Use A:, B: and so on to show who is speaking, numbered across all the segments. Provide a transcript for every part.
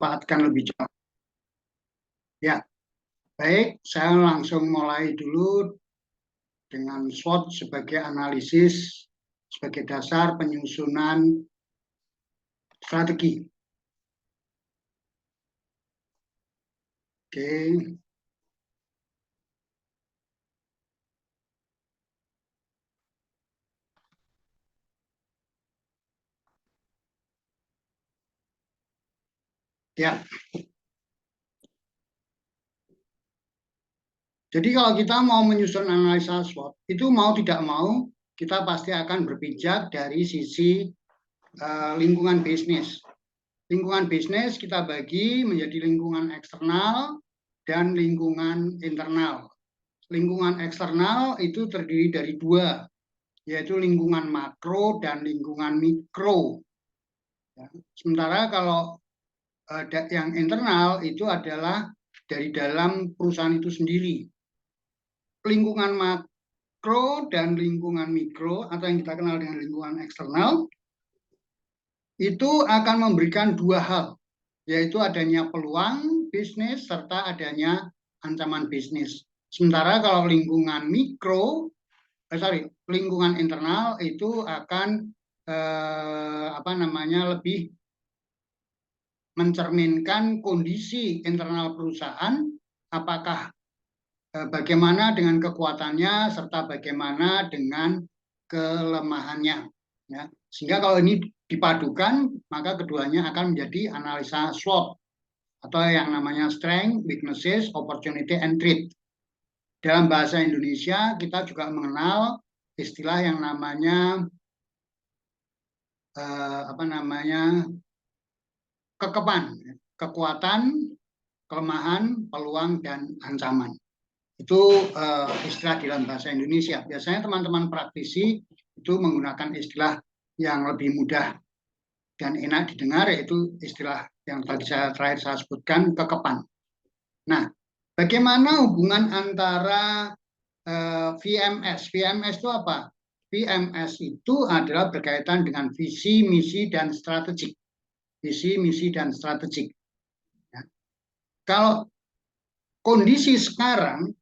A: dimanfaatkan lebih cepat. Ya, baik, saya langsung mulai dulu dengan SWOT sebagai analisis, sebagai dasar penyusunan strategi. Oke. Ya. Jadi kalau kita mau menyusun analisa SWOT, itu mau tidak mau kita pasti akan berpijak dari sisi lingkungan bisnis. Lingkungan bisnis kita bagi menjadi lingkungan eksternal dan lingkungan internal. Lingkungan eksternal itu terdiri dari dua, yaitu lingkungan makro dan lingkungan mikro. Sementara kalau yang internal itu adalah dari dalam perusahaan itu sendiri. Lingkungan makro dan lingkungan mikro atau yang kita kenal dengan lingkungan eksternal itu akan memberikan dua hal, yaitu adanya peluang bisnis serta adanya ancaman bisnis. Sementara kalau lingkungan lingkungan internal itu akan lebih mencerminkan kondisi internal perusahaan, apakah bagaimana dengan kekuatannya serta bagaimana dengan kelemahannya. Ya. Sehingga kalau ini dipadukan, maka keduanya akan menjadi analisa SWOT atau yang namanya strength, weaknesses, opportunity, and threat. Dalam bahasa Indonesia kita juga mengenal istilah yang namanya kekepan, kekuatan, kelemahan, peluang, dan ancaman. Itu istilah dalam bahasa Indonesia. Biasanya teman-teman praktisi itu menggunakan istilah yang lebih mudah dan enak didengar, yaitu istilah yang tadi terakhir saya sebutkan, kekepan. Nah, bagaimana hubungan antara VMS? VMS itu apa? VMS itu adalah berkaitan dengan visi, misi, dan strategik. Visi, misi, dan strategik. Ya. Kalau kondisi sekarang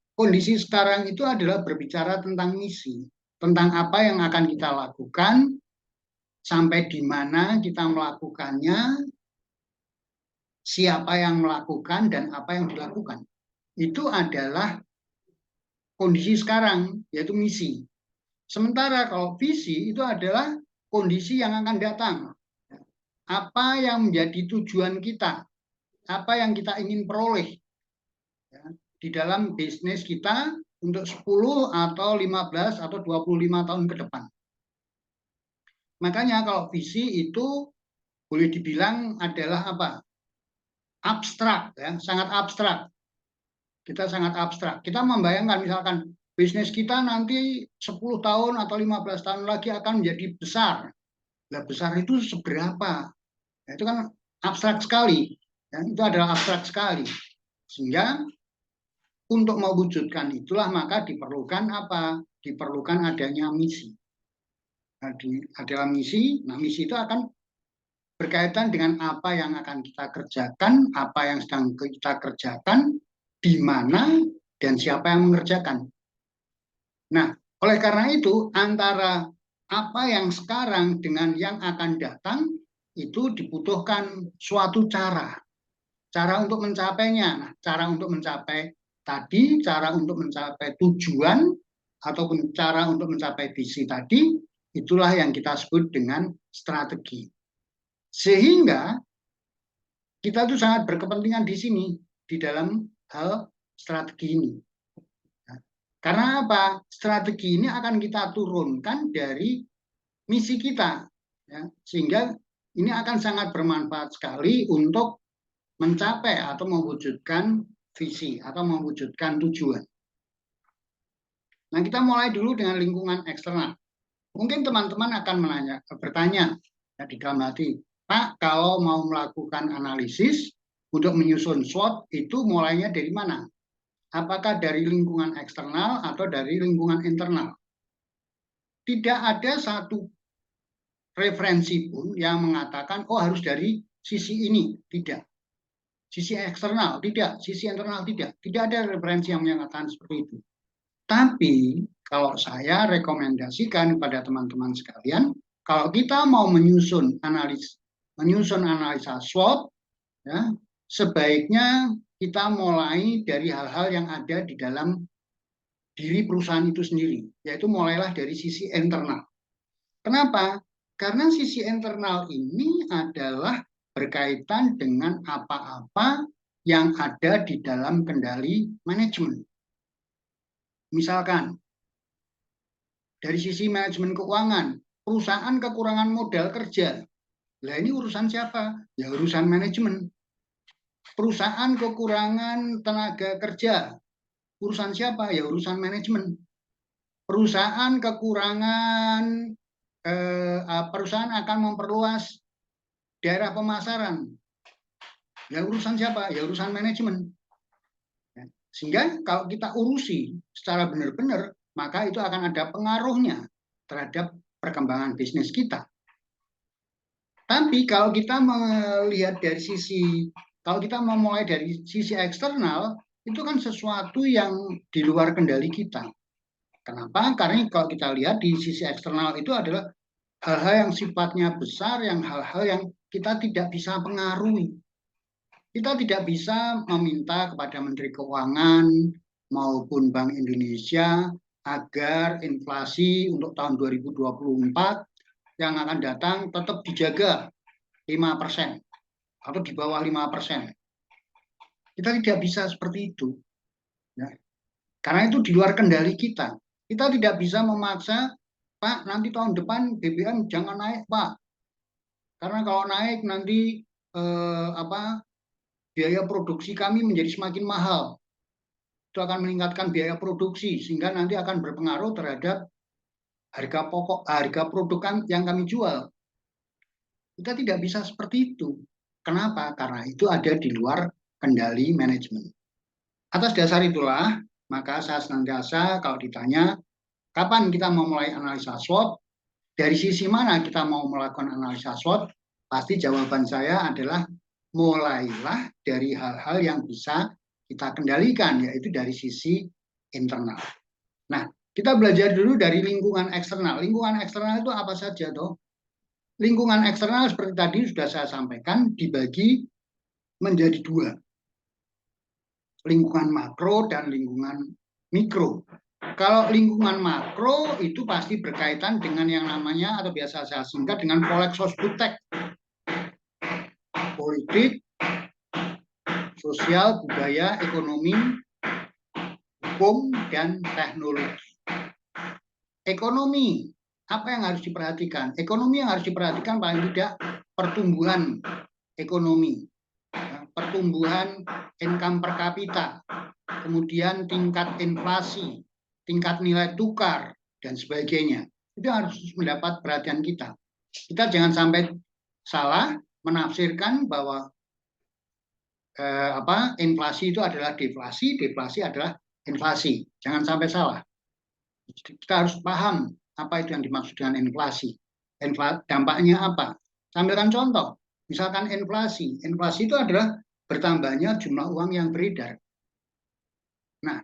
A: itu adalah berbicara tentang misi, tentang apa yang akan kita lakukan, sampai di mana kita melakukannya, siapa yang melakukan, dan apa yang dilakukan. Itu adalah kondisi sekarang, yaitu misi. Sementara kalau visi itu adalah kondisi yang akan datang. Apa yang menjadi tujuan kita, apa yang kita ingin peroleh di dalam bisnis kita untuk 10 atau 15 atau 25 tahun ke depan. Makanya kalau visi itu boleh dibilang adalah apa? Abstrak, ya, sangat abstrak. Kita sangat abstrak. Kita membayangkan misalkan bisnis kita nanti 10 tahun atau 15 tahun lagi akan menjadi besar. Nah, besar itu seberapa? Ya, itu kan abstrak sekali. Ya, itu adalah abstrak sekali. Sehingga untuk mewujudkan itulah maka diperlukan apa? Diperlukan adanya misi. Adalah misi. Nah, misi itu akan berkaitan dengan apa yang akan kita kerjakan, apa yang sedang kita kerjakan, di mana, dan siapa yang mengerjakan. Nah, oleh karena itu, antara apa yang sekarang dengan yang akan datang, itu dibutuhkan suatu cara. Cara untuk mencapainya. Nah, cara untuk mencapai tadi, cara untuk mencapai tujuan, ataupun cara untuk mencapai visi tadi, itulah yang kita sebut dengan strategi. Sehingga kita tuh sangat berkepentingan di sini, di dalam hal strategi ini. Karena apa? Strategi ini akan kita turunkan dari misi kita. Ya, sehingga ini akan sangat bermanfaat sekali untuk mencapai atau mewujudkan visi atau mewujudkan tujuan. Nah, kita mulai dulu dengan lingkungan eksternal. Mungkin teman-teman akan bertanya ya, di dalam hati, Pak, kalau mau melakukan analisis untuk menyusun SWOT itu mulainya dari mana? Apakah dari lingkungan eksternal atau dari lingkungan internal? Tidak ada satu referensi pun yang mengatakan, oh harus dari sisi ini. Tidak. Sisi eksternal tidak, sisi internal tidak. Tidak ada referensi yang menyatakan seperti itu. Tapi kalau saya rekomendasikan pada teman-teman sekalian, kalau kita mau menyusun analisa SWOT, ya, sebaiknya kita mulai dari hal-hal yang ada di dalam diri perusahaan itu sendiri, yaitu mulailah dari sisi internal. Kenapa? Karena sisi internal ini adalah berkaitan dengan apa-apa yang ada di dalam kendali manajemen. Misalkan, dari sisi manajemen keuangan, perusahaan kekurangan modal kerja. Nah, ini urusan siapa? Ya urusan manajemen. Perusahaan kekurangan tenaga kerja. Urusan siapa? Ya urusan manajemen. Perusahaan kekurangan perusahaan akan memperluas daerah pemasaran. Ya urusan siapa? Ya urusan manajemen. Sehingga kalau kita urusi secara benar-benar, maka itu akan ada pengaruhnya terhadap perkembangan bisnis kita. Tapi kalau kita melihat dari kalau kita memulai dari sisi eksternal, itu kan sesuatu yang di luar kendali kita. Kenapa? Karena kalau kita lihat di sisi eksternal itu adalah hal-hal yang sifatnya besar, yang hal-hal yang kita tidak bisa pengaruhi. Kita tidak bisa meminta kepada Menteri Keuangan maupun Bank Indonesia agar inflasi untuk tahun 2024 yang akan datang tetap dijaga 5% atau di bawah 5%. Kita tidak bisa seperti itu. Ya. Karena itu di luar kendali kita. Kita tidak bisa memaksa, Pak, nanti tahun depan BBM jangan naik, Pak. Karena kalau naik nanti biaya produksi kami menjadi semakin mahal. Itu akan meningkatkan biaya produksi sehingga nanti akan berpengaruh terhadap harga pokok, harga produk yang kami jual. Kita tidak bisa seperti itu. Kenapa? Karena itu ada di luar kendali manajemen. Atas dasar itulah, maka saya senantiasa kalau ditanya, kapan kita mau mulai analisa SWOT, dari sisi mana kita mau melakukan analisa SWOT, pasti jawaban saya adalah mulailah dari hal-hal yang bisa kita kendalikan, yaitu dari sisi internal. Nah, kita belajar dulu dari lingkungan eksternal. Lingkungan eksternal itu apa saja, toh? Lingkungan eksternal seperti tadi sudah saya sampaikan dibagi menjadi dua. Lingkungan makro dan lingkungan mikro. Kalau lingkungan makro itu pasti berkaitan dengan yang namanya atau biasa saya singkat dengan Polexosbutek. Politik, sosial, budaya, ekonomi, hukum, dan teknologi. Ekonomi, apa yang harus diperhatikan? Ekonomi yang harus diperhatikan paling tidak pertumbuhan ekonomi, pertumbuhan income per kapita, kemudian tingkat inflasi, tingkat nilai tukar, dan sebagainya. Itu harus mendapat perhatian kita. Kita jangan sampai salah menafsirkan bahwa inflasi itu adalah deflasi, deflasi adalah inflasi. Jangan sampai salah. Kita harus paham apa itu yang dimaksud dengan inflasi. Dampaknya apa? Sampaikan contoh. Misalkan inflasi. Inflasi itu adalah bertambahnya jumlah uang yang beredar. Nah,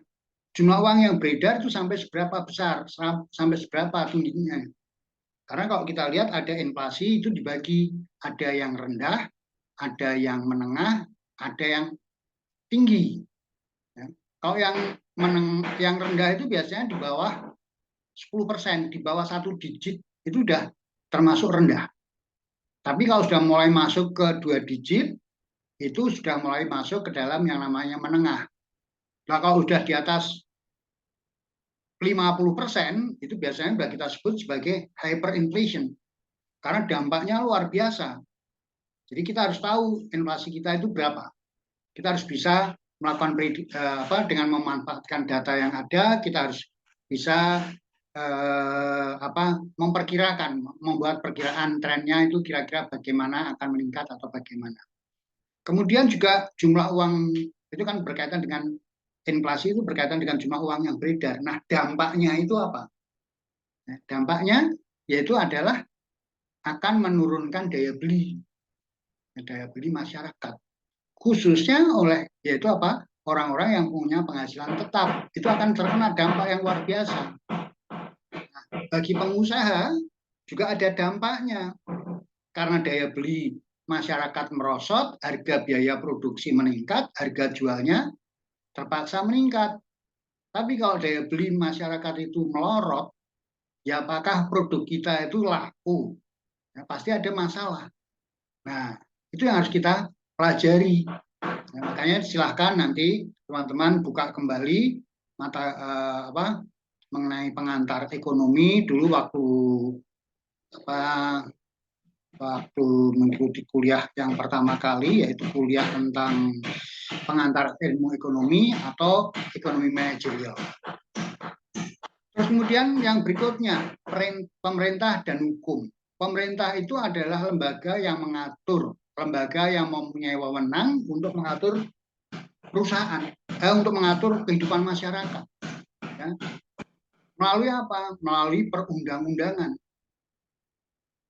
A: jumlah uang yang beredar itu sampai seberapa besar, sampai seberapa tingginya. Karena kalau kita lihat ada inflasi itu dibagi, ada yang rendah, ada yang menengah, ada yang tinggi. Ya. Kalau yang rendah itu biasanya di bawah 10%, di bawah 1 digit itu sudah termasuk rendah. Tapi kalau sudah mulai masuk ke 2 digit, itu sudah mulai masuk ke dalam yang namanya menengah. Nah, kalau sudah di atas 50%, itu biasanya sudah kita sebut sebagai hyperinflation. Karena dampaknya luar biasa. Jadi kita harus tahu inflasi kita itu berapa. Kita harus bisa melakukan dengan memanfaatkan data yang ada, kita harus bisa memperkirakan, membuat perkiraan trennya itu kira-kira bagaimana akan meningkat atau bagaimana. Kemudian juga jumlah uang itu kan berkaitan dengan inflasi, itu berkaitan dengan jumlah uang yang beredar. Nah, dampaknya itu apa? Nah, dampaknya yaitu adalah akan menurunkan daya beli masyarakat. khususnya oleh yaitu apa? Orang-orang yang punya penghasilan tetap. Itu akan terkena dampak yang luar biasa. Nah, bagi pengusaha juga ada dampaknya karena daya beli masyarakat merosot, harga biaya produksi meningkat, harga jualnya terpaksa meningkat. Tapi kalau daya beli masyarakat itu melorot, ya apakah produk kita itu laku? Ya, pasti ada masalah. Nah, itu yang harus kita pelajari. Nah, makanya silahkan nanti teman-teman buka kembali mata mengenai pengantar ekonomi dulu apa, waktu mengikuti kuliah yang pertama kali, yaitu kuliah tentang pengantar ilmu ekonomi atau ekonomi manajerial. Terus kemudian yang berikutnya, pemerintah dan hukum. Pemerintah itu adalah lembaga yang mengatur, lembaga yang mempunyai wewenang untuk mengatur perusahaan, untuk mengatur kehidupan masyarakat. Ya. Melalui apa? Melalui perundang-undangan.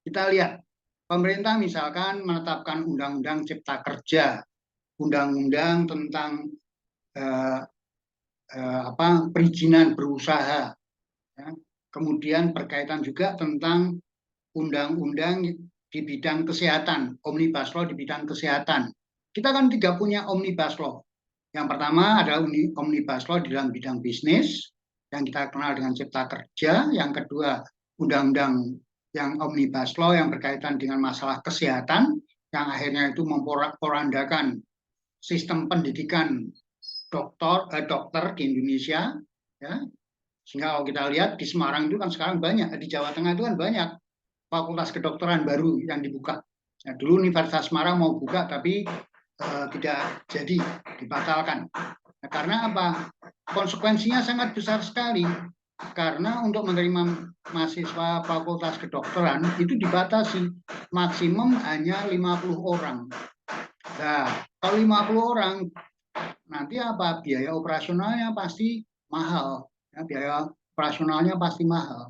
A: Kita lihat, pemerintah misalkan menetapkan undang-undang cipta kerja, undang-undang tentang perizinan berusaha, ya. Kemudian berkaitan juga tentang undang-undang di bidang kesehatan, omnibus law di bidang kesehatan. Kita kan tidak punya omnibus law. Yang pertama adalah omnibus law di dalam bidang bisnis, yang kita kenal dengan cipta kerja. Yang kedua, undang-undang yang omnibus law yang berkaitan dengan masalah kesehatan, yang akhirnya itu memporak-porandakan sistem pendidikan dokter di Indonesia. Ya. Sehingga kalau kita lihat di Semarang itu kan sekarang banyak, di Jawa Tengah itu kan banyak fakultas kedokteran baru yang dibuka. Nah, dulu Universitas Semarang mau buka tapi tidak jadi, dibatalkan. Nah, karena apa? Konsekuensinya sangat besar sekali. Karena untuk menerima mahasiswa fakultas kedokteran itu dibatasi maksimum hanya 50 orang. Nah, kalau 50 orang nanti apa? Biaya operasionalnya pasti mahal. Ya, biaya operasionalnya pasti mahal.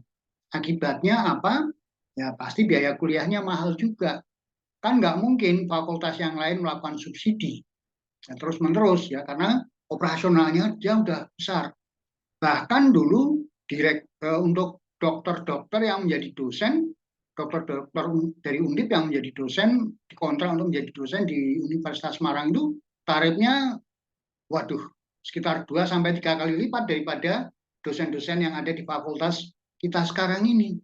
A: Akibatnya apa? Ya pasti biaya kuliahnya mahal juga. Kan nggak mungkin fakultas yang lain melakukan subsidi ya, terus menerus ya, karena operasionalnya dia udah besar. Bahkan dulu untuk dokter-dokter yang menjadi dosen, dokter-dokter dari Undip yang menjadi dosen, dikontrak untuk menjadi dosen di Universitas Semarang itu tarifnya, waduh, sekitar 2 sampai 3 kali lipat daripada dosen-dosen yang ada di fakultas kita sekarang ini.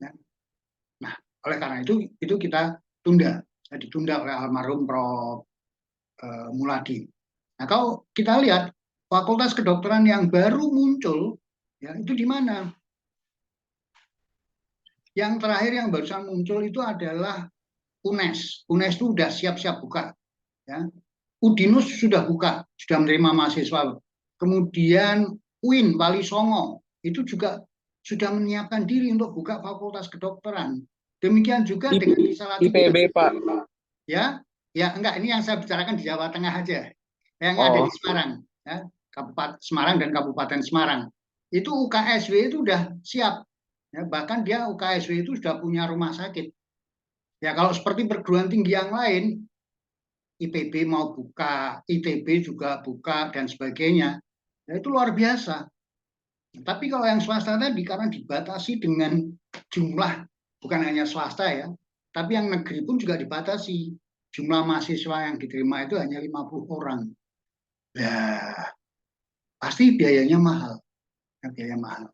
A: Ya. Nah, oleh karena itu kita tunda, ditunda oleh almarhum Prof. Muladi. Nah, kalau kita lihat fakultas kedokteran yang baru muncul, ya itu di mana? Yang terakhir yang barusan muncul itu adalah UNES. UNES itu sudah siap-siap buka. Ya. UDINUS sudah buka, sudah menerima mahasiswa. Kemudian UIN, Wali Songo, itu juga sudah menyiapkan diri untuk buka fakultas kedokteran. Demikian juga dengan di Salatiga.
B: IPB, Pak.
A: Ya, ya enggak, ini yang saya bicarakan di Jawa Tengah aja. Yang ada di Semarang, ya, Kabupaten Semarang dan Kabupaten Semarang. Itu UKSW itu sudah siap. Ya, bahkan dia UKSW itu sudah punya rumah sakit. Ya, kalau seperti perguruan tinggi yang lain, IPB mau buka, ITB juga buka, dan sebagainya. Ya, itu luar biasa. Tapi kalau yang swasta tadi, karena dibatasi dengan jumlah, bukan hanya swasta ya, tapi yang negeri pun juga dibatasi. Jumlah mahasiswa yang diterima itu hanya 50 orang. Ya, pasti biayanya mahal. Ya, biaya mahal.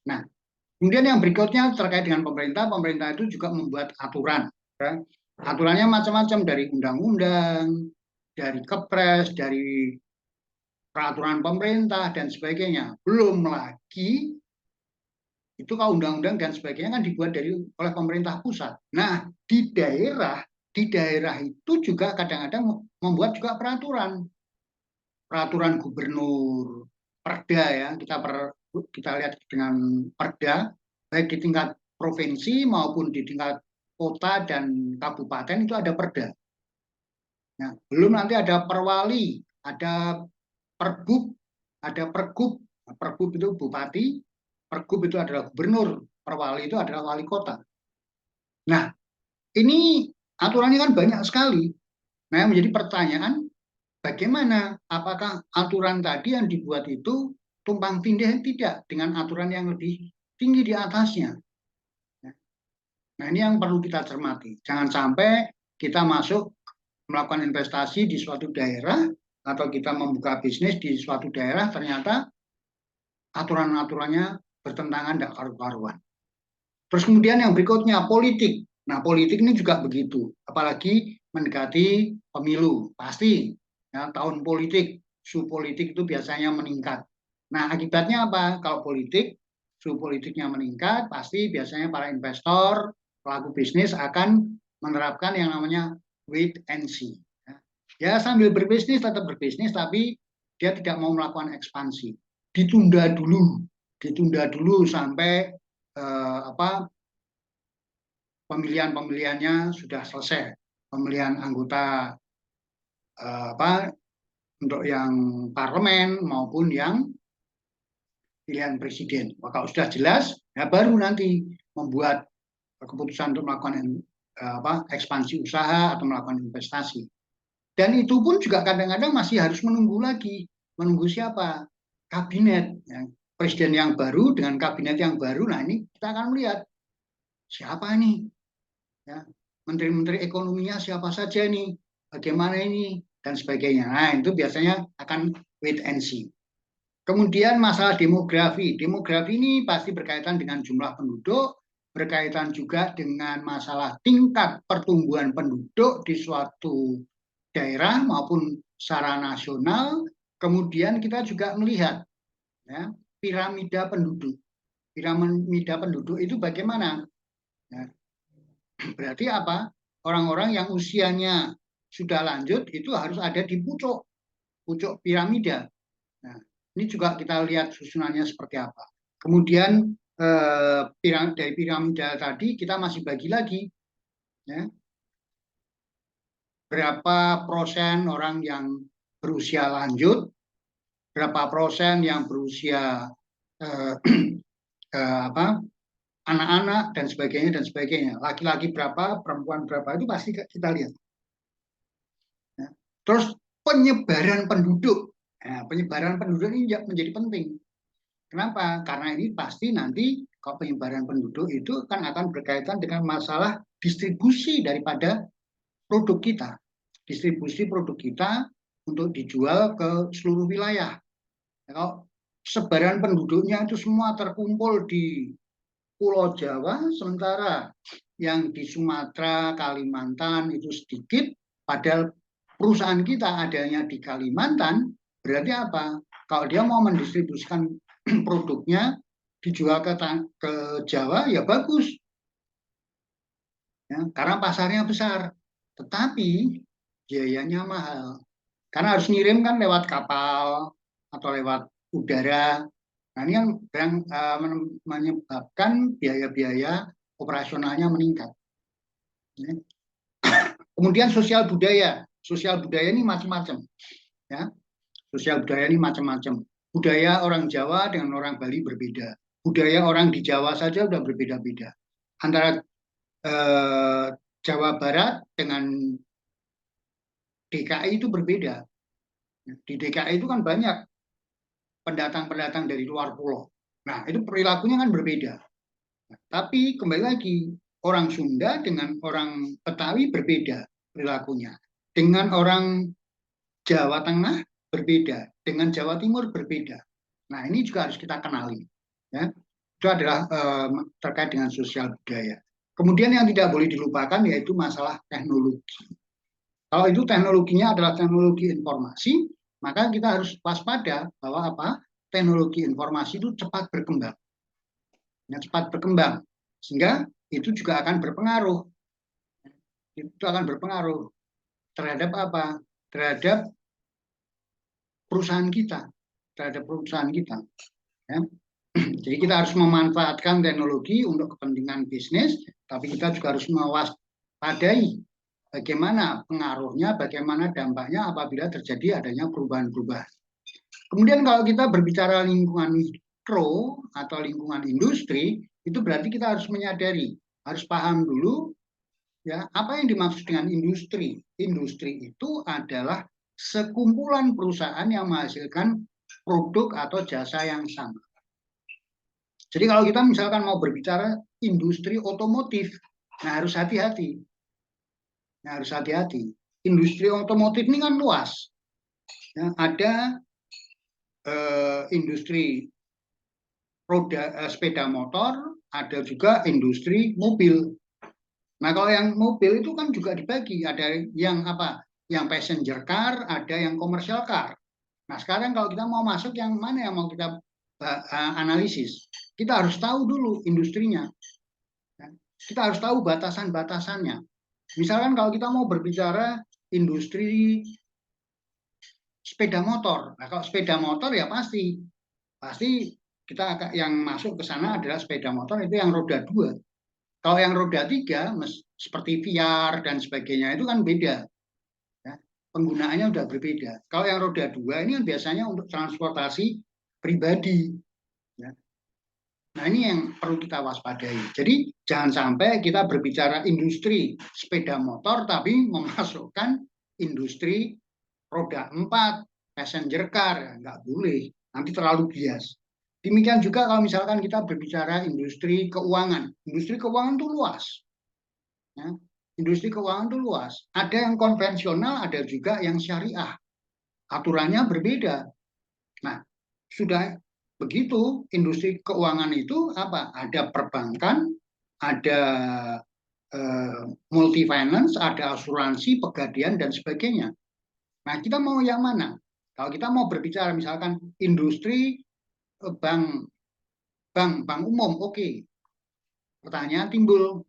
A: Nah, kemudian yang berikutnya terkait dengan pemerintah, pemerintah itu juga membuat aturan. Ya. Aturannya macam-macam, dari undang-undang, dari kepres, dari peraturan pemerintah, dan sebagainya. Belum lagi itu kalau undang-undang dan sebagainya kan dibuat oleh pemerintah pusat. Nah, di daerah itu juga kadang-kadang membuat juga peraturan gubernur, perda ya, kita lihat dengan perda, baik di tingkat provinsi maupun di tingkat kota dan kabupaten itu ada perda. Nah, belum nanti ada perwali, ada pergub, ada pergub. Pergub itu bupati, pergub itu adalah gubernur, perwali itu adalah wali kota. Nah, ini aturannya kan banyak sekali. Nah, yang menjadi pertanyaan, bagaimana, apakah aturan tadi yang dibuat itu tumpang tindih tidak dengan aturan yang lebih tinggi di atasnya. Nah, ini yang perlu kita cermati. Jangan sampai kita masuk melakukan investasi di suatu daerah atau kita membuka bisnis di suatu daerah, ternyata aturan-aturannya bertentangan, tidak karu-karuan. Terus kemudian yang berikutnya, politik. Nah, politik ini juga begitu. Apalagi mendekati pemilu. Pasti ya, tahun politik, suhu politik itu biasanya meningkat. Nah, akibatnya apa? Kalau politik, suhu politiknya meningkat, pasti biasanya para investor, pelaku bisnis akan menerapkan yang namanya wait and see. Ya, sambil berbisnis, tetap berbisnis, tapi dia tidak mau melakukan ekspansi. Ditunda dulu sampai pemilihan-pemilihannya sudah selesai. Pemilihan anggota untuk yang parlemen maupun yang pilihan presiden. Kalau sudah jelas, ya baru nanti membuat keputusan untuk melakukan ekspansi usaha atau melakukan investasi. Dan itu pun juga kadang-kadang masih harus menunggu lagi. Menunggu siapa? Kabinet. Ya. Presiden yang baru dengan kabinet yang baru. Nah, ini kita akan melihat siapa nih? Ya, menteri-menteri ekonominya siapa saja nih? Bagaimana ini? Dan sebagainya. Nah, itu biasanya akan wait and see. Kemudian masalah demografi. Demografi ini pasti berkaitan dengan jumlah penduduk, berkaitan juga dengan masalah tingkat pertumbuhan penduduk di suatu daerah maupun secara nasional. Kemudian kita juga melihat ya, piramida penduduk. Piramida penduduk itu bagaimana? Ya, berarti apa? Orang-orang yang usianya sudah lanjut itu harus ada di pucuk piramida. Nah, ini juga kita lihat susunannya seperti apa. Kemudian dari piramida tadi kita masih bagi lagi, ya, berapa persen orang yang berusia lanjut, berapa persen yang berusia anak-anak dan sebagainya. Laki-laki berapa, perempuan berapa, itu pasti kita lihat. Ya. Terus penyebaran penduduk. Nah, penyebaran penduduk ini menjadi penting. Kenapa? Karena ini pasti nanti kalau penyebaran penduduk itu akan berkaitan dengan masalah distribusi daripada produk kita. Distribusi produk kita untuk dijual ke seluruh wilayah. Kalau sebaran penduduknya itu semua terkumpul di Pulau Jawa, sementara yang di Sumatera, Kalimantan itu sedikit, padahal perusahaan kita adanya di Kalimantan, berarti apa? Kalau dia mau mendistribusikan produknya dijual ke Jawa, ya bagus. Ya, karena pasarnya besar. Tetapi biayanya mahal. Karena harus ngirim kan lewat kapal atau lewat udara. Nah, ini yang menyebabkan biaya-biaya operasionalnya meningkat. Ya. Kemudian sosial budaya. Sosial budaya ini macam-macam. Ya. Sosial budaya ini macam-macam. Budaya orang Jawa dengan orang Bali berbeda. Budaya orang di Jawa saja sudah berbeda-beda. Antara Jawa Barat dengan DKI itu berbeda. Di DKI itu kan banyak pendatang-pendatang dari luar pulau. Nah, itu perilakunya kan berbeda. Nah, tapi kembali lagi, orang Sunda dengan orang Betawi berbeda perilakunya. Dengan orang Jawa Tengah berbeda, dengan Jawa Timur berbeda. Nah, ini juga harus kita kenali. Ya. Itu adalah terkait dengan sosial budaya. Kemudian yang tidak boleh dilupakan yaitu masalah teknologi. Kalau itu teknologinya adalah teknologi informasi, maka kita harus waspada bahwa apa? Teknologi informasi itu cepat berkembang. Ya, cepat berkembang. Sehingga itu juga akan berpengaruh. Itu akan berpengaruh terhadap apa? Terhadap perusahaan kita. Terhadap perusahaan kita. Ya. Jadi kita harus memanfaatkan teknologi untuk kepentingan bisnis, tapi kita juga harus mewaspadai bagaimana pengaruhnya, bagaimana dampaknya apabila terjadi adanya perubahan-perubahan. Kemudian kalau kita berbicara lingkungan mikro atau lingkungan industri, itu berarti kita harus menyadari, harus paham dulu ya apa yang dimaksud dengan industri. Industri itu adalah sekumpulan perusahaan yang menghasilkan produk atau jasa yang sama. Jadi kalau kita misalkan mau berbicara industri otomotif, nah harus hati-hati. Nah, harus hati-hati. Industri otomotif ini kan luas. Ya, ada industri roda sepeda motor, ada juga industri mobil. Nah, kalau yang mobil itu kan juga dibagi, ada yang apa? Yang passenger car, ada yang commercial car. Nah, sekarang kalau kita mau masuk yang mana yang mau kita analisis, kita harus tahu dulu industrinya. Kita harus tahu batasan-batasannya. Misalkan kalau kita mau berbicara industri sepeda motor, nah kalau sepeda motor ya pasti kita yang masuk ke sana adalah sepeda motor itu yang roda 2. Kalau yang roda 3 seperti VR dan sebagainya itu kan beda. Ya, penggunaannya udah berbeda. Kalau yang roda 2 ini kan biasanya untuk transportasi pribadi. Ya. Nah ini yang perlu kita waspadai. Jadi jangan sampai kita berbicara industri sepeda motor tapi memasukkan industri roda 4, passenger car, nggak boleh. Nanti terlalu bias. Demikian juga kalau misalkan kita berbicara industri keuangan. Industri keuangan itu luas. Ya. Industri keuangan itu luas. Ada yang konvensional, ada juga yang syariah. Aturannya berbeda. Nah, sudah begitu, industri keuangan itu apa? Ada perbankan, ada multi finance, ada asuransi, pegadaian dan sebagainya. Nah, kita mau yang mana? Kalau kita mau berbicara misalkan industri bank umum, oke. Pertanyaan timbul,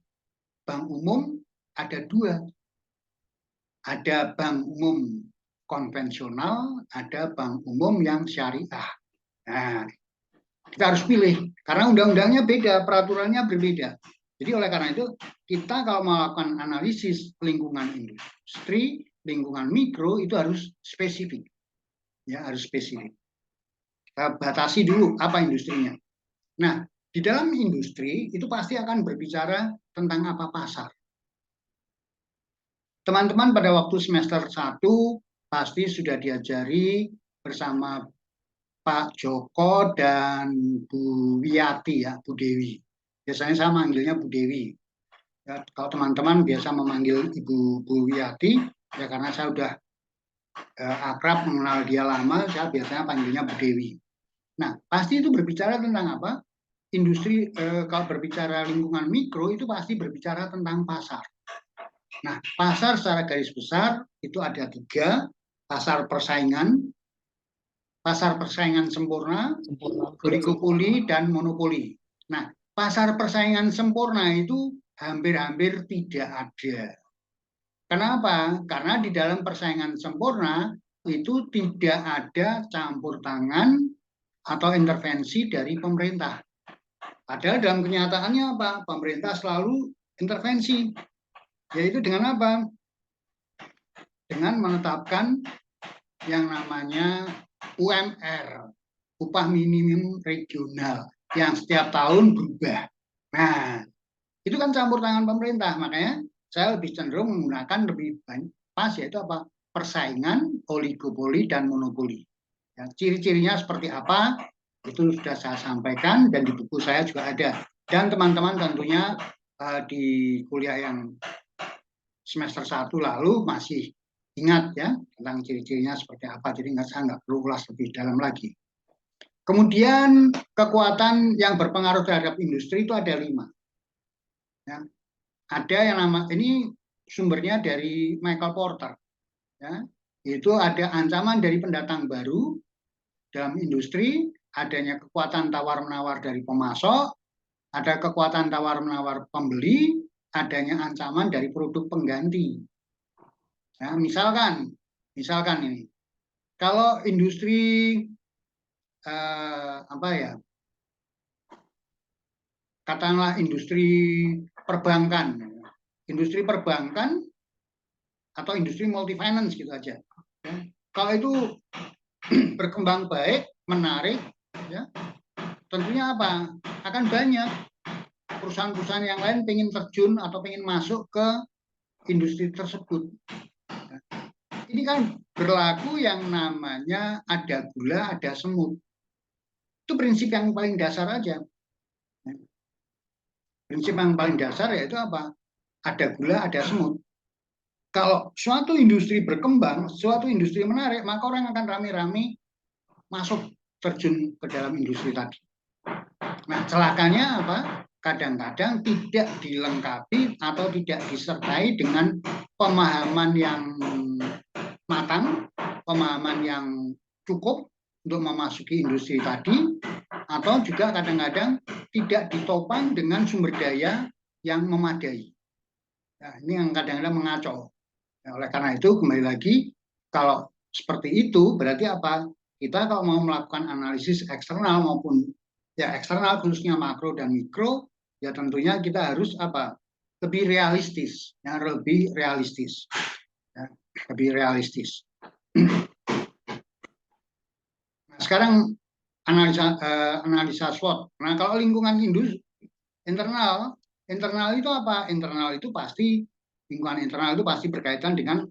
A: bank umum ada 2. Ada bank umum konvensional, ada bank umum yang syariah. Nah, kita harus pilih karena undang-undangnya beda, peraturannya berbeda. Jadi oleh karena itu kita kalau melakukan analisis lingkungan industri, lingkungan mikro itu harus spesifik. Ya, harus spesifik. Kita batasi dulu apa industrinya. Nah, di dalam industri itu pasti akan berbicara tentang apa pasar. Teman-teman pada waktu semester 1 pasti sudah diajari bersama Pak Joko dan Bu Wiyati ya, Bu Dewi. Biasanya saya manggilnya Bu Dewi. Ya, kalau teman-teman biasa memanggil Ibu Bu Wiyati, ya karena saya sudah akrab mengenal dia lama, saya biasanya panggilnya Bu Dewi. Nah, pasti itu berbicara tentang apa? Industri, kalau berbicara lingkungan mikro itu pasti berbicara tentang pasar. Nah, pasar secara garis besar itu ada 3, pasar persaingan sempurna, oligopoli, dan monopoli. Nah, pasar persaingan sempurna itu hampir-hampir tidak ada. Kenapa? Karena di dalam persaingan sempurna itu tidak ada campur tangan atau intervensi dari pemerintah. Padahal dalam kenyataannya apa? Pemerintah selalu intervensi. Yaitu dengan apa? Dengan menetapkan yang namanya UMR, upah minimum regional, yang setiap tahun berubah. Nah, itu kan campur tangan pemerintah, makanya saya lebih cenderung menggunakan lebih banyak pas yaitu apa? Persaingan, oligopoli, dan monopoli. Ya, ciri-cirinya seperti apa? Itu sudah saya sampaikan dan di buku saya juga ada. Dan teman-teman tentunya di kuliah yang semester 1 lalu masih ingat ya tentang ciri-cirinya seperti apa. Jadi saya nggak perlu ulas lebih dalam lagi. Kemudian kekuatan yang berpengaruh terhadap industri itu ada 5. Ya. Ada yang nama ini sumbernya dari Michael Porter. Ya. Itu ada ancaman dari pendatang baru dalam industri, adanya kekuatan tawar-menawar dari pemasok, ada kekuatan tawar-menawar pembeli, adanya ancaman dari produk pengganti. Ya, misalkan ini, kalau industri apa ya, katakanlah industri perbankan atau industri multi finance gitu aja. Ya. Kalau itu berkembang baik, menarik, ya, tentunya apa? Akan banyak perusahaan-perusahaan yang lain pengen terjun atau pengen masuk ke industri tersebut. ini kan berlaku yang namanya ada gula, ada semut. Itu prinsip yang paling dasar aja. Prinsip yang paling dasar yaitu apa? Ada gula, ada semut. Kalau suatu industri berkembang, suatu industri menarik, maka orang akan rame-rame masuk terjun ke dalam industri tadi. Nah, celakanya apa? Kadang-kadang tidak dilengkapi atau tidak disertai dengan pemahaman yang matang, pemahaman yang cukup untuk memasuki industri tadi, atau juga kadang-kadang tidak ditopang dengan sumber daya yang memadai. Nah, ini yang kadang-kadang mengacau. Nah, oleh karena itu, kembali lagi, kalau seperti itu, berarti apa? Kita kalau mau melakukan analisis eksternal maupun ya eksternal, khususnya makro dan mikro, ya tentunya kita harus apa? Lebih realistis, ya, lebih realistis, ya, lebih realistis. Nah, sekarang analisa SWOT. Nah, kalau lingkungan industri internal, internal itu apa? Internal itu pasti lingkungan internal itu pasti berkaitan dengan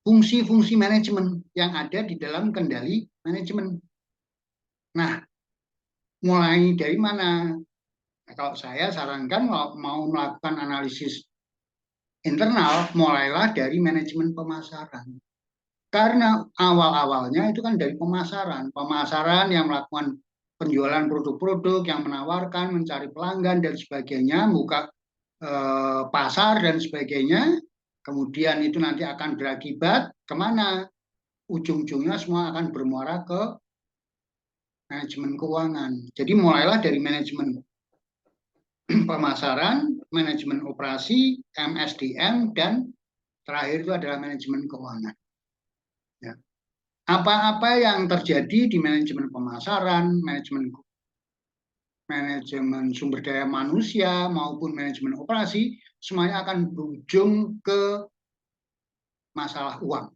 A: fungsi-fungsi manajemen yang ada di dalam kendali manajemen. Nah, mulai dari mana? Nah, kalau saya sarankan mau melakukan analisis internal, mulailah dari manajemen pemasaran. Karena awal-awalnya itu kan dari pemasaran. Pemasaran yang melakukan penjualan produk-produk, yang menawarkan, mencari pelanggan, dan sebagainya, buka pasar, dan sebagainya. Kemudian itu nanti akan berakibat kemana? Ujung-ujungnya semua akan bermuara ke manajemen keuangan. Jadi mulailah dari manajemen pemasaran, manajemen operasi, MSDM, dan terakhir itu adalah manajemen keuangan. Ya. Apa-apa yang terjadi di manajemen pemasaran, manajemen sumber daya manusia maupun manajemen operasi, semuanya akan berujung ke masalah uang,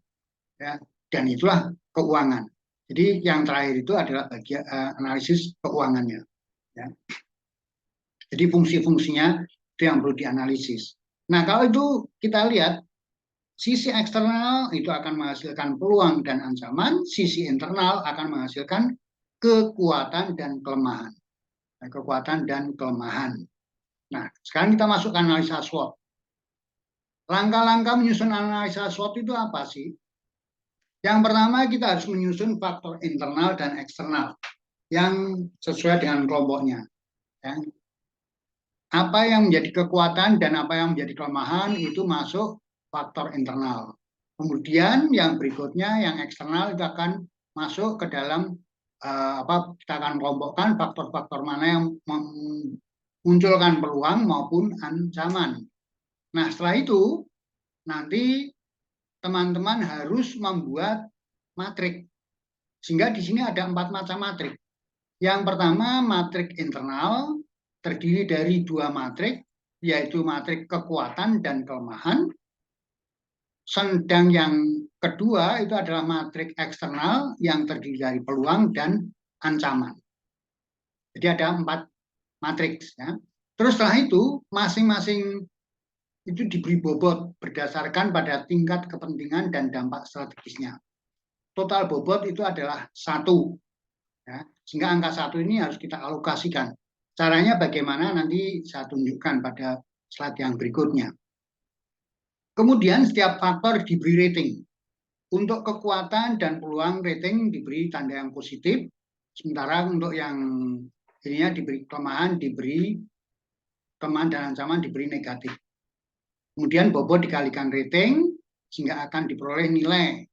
A: ya. Dan itulah keuangan. Jadi yang terakhir itu adalah bagian analisis keuangannya, ya. Jadi fungsi-fungsinya itu yang perlu dianalisis. Nah, kalau itu kita lihat sisi eksternal itu akan menghasilkan peluang dan ancaman, sisi internal akan menghasilkan kekuatan dan kelemahan. Kekuatan dan kelemahan. Nah, sekarang kita masuk ke analisa SWOT. Langkah-langkah menyusun analisa SWOT itu apa sih? Yang pertama, kita harus menyusun faktor internal dan eksternal yang sesuai dengan kelompoknya. Ya. Apa yang menjadi kekuatan dan apa yang menjadi kelemahan itu masuk faktor internal. Kemudian yang berikutnya, yang eksternal itu akan masuk ke dalam kita akan kelompokkan faktor-faktor mana yang memunculkan peluang maupun ancaman. Nah, setelah itu nanti teman-teman harus membuat matrik. Sehingga di sini ada 4 macam matrik. Yang pertama, matrik internal terdiri dari 2 matrik, yaitu matrik kekuatan dan kelemahan. Sedang yang kedua itu adalah matrik eksternal yang terdiri dari peluang dan ancaman. Jadi ada 4 matriks. Ya. Terus setelah itu masing-masing itu diberi bobot berdasarkan pada tingkat kepentingan dan dampak strategisnya. Total bobot itu adalah 1. Ya. Sehingga angka 1 ini harus kita alokasikan. Caranya bagaimana nanti saya tunjukkan pada slide yang berikutnya. Kemudian setiap faktor diberi rating. Untuk kekuatan dan peluang rating diberi tanda yang positif, sementara untuk yang ininya diberi kelemahan, dan ancaman diberi negatif. Kemudian bobot dikalikan rating sehingga akan diperoleh nilai.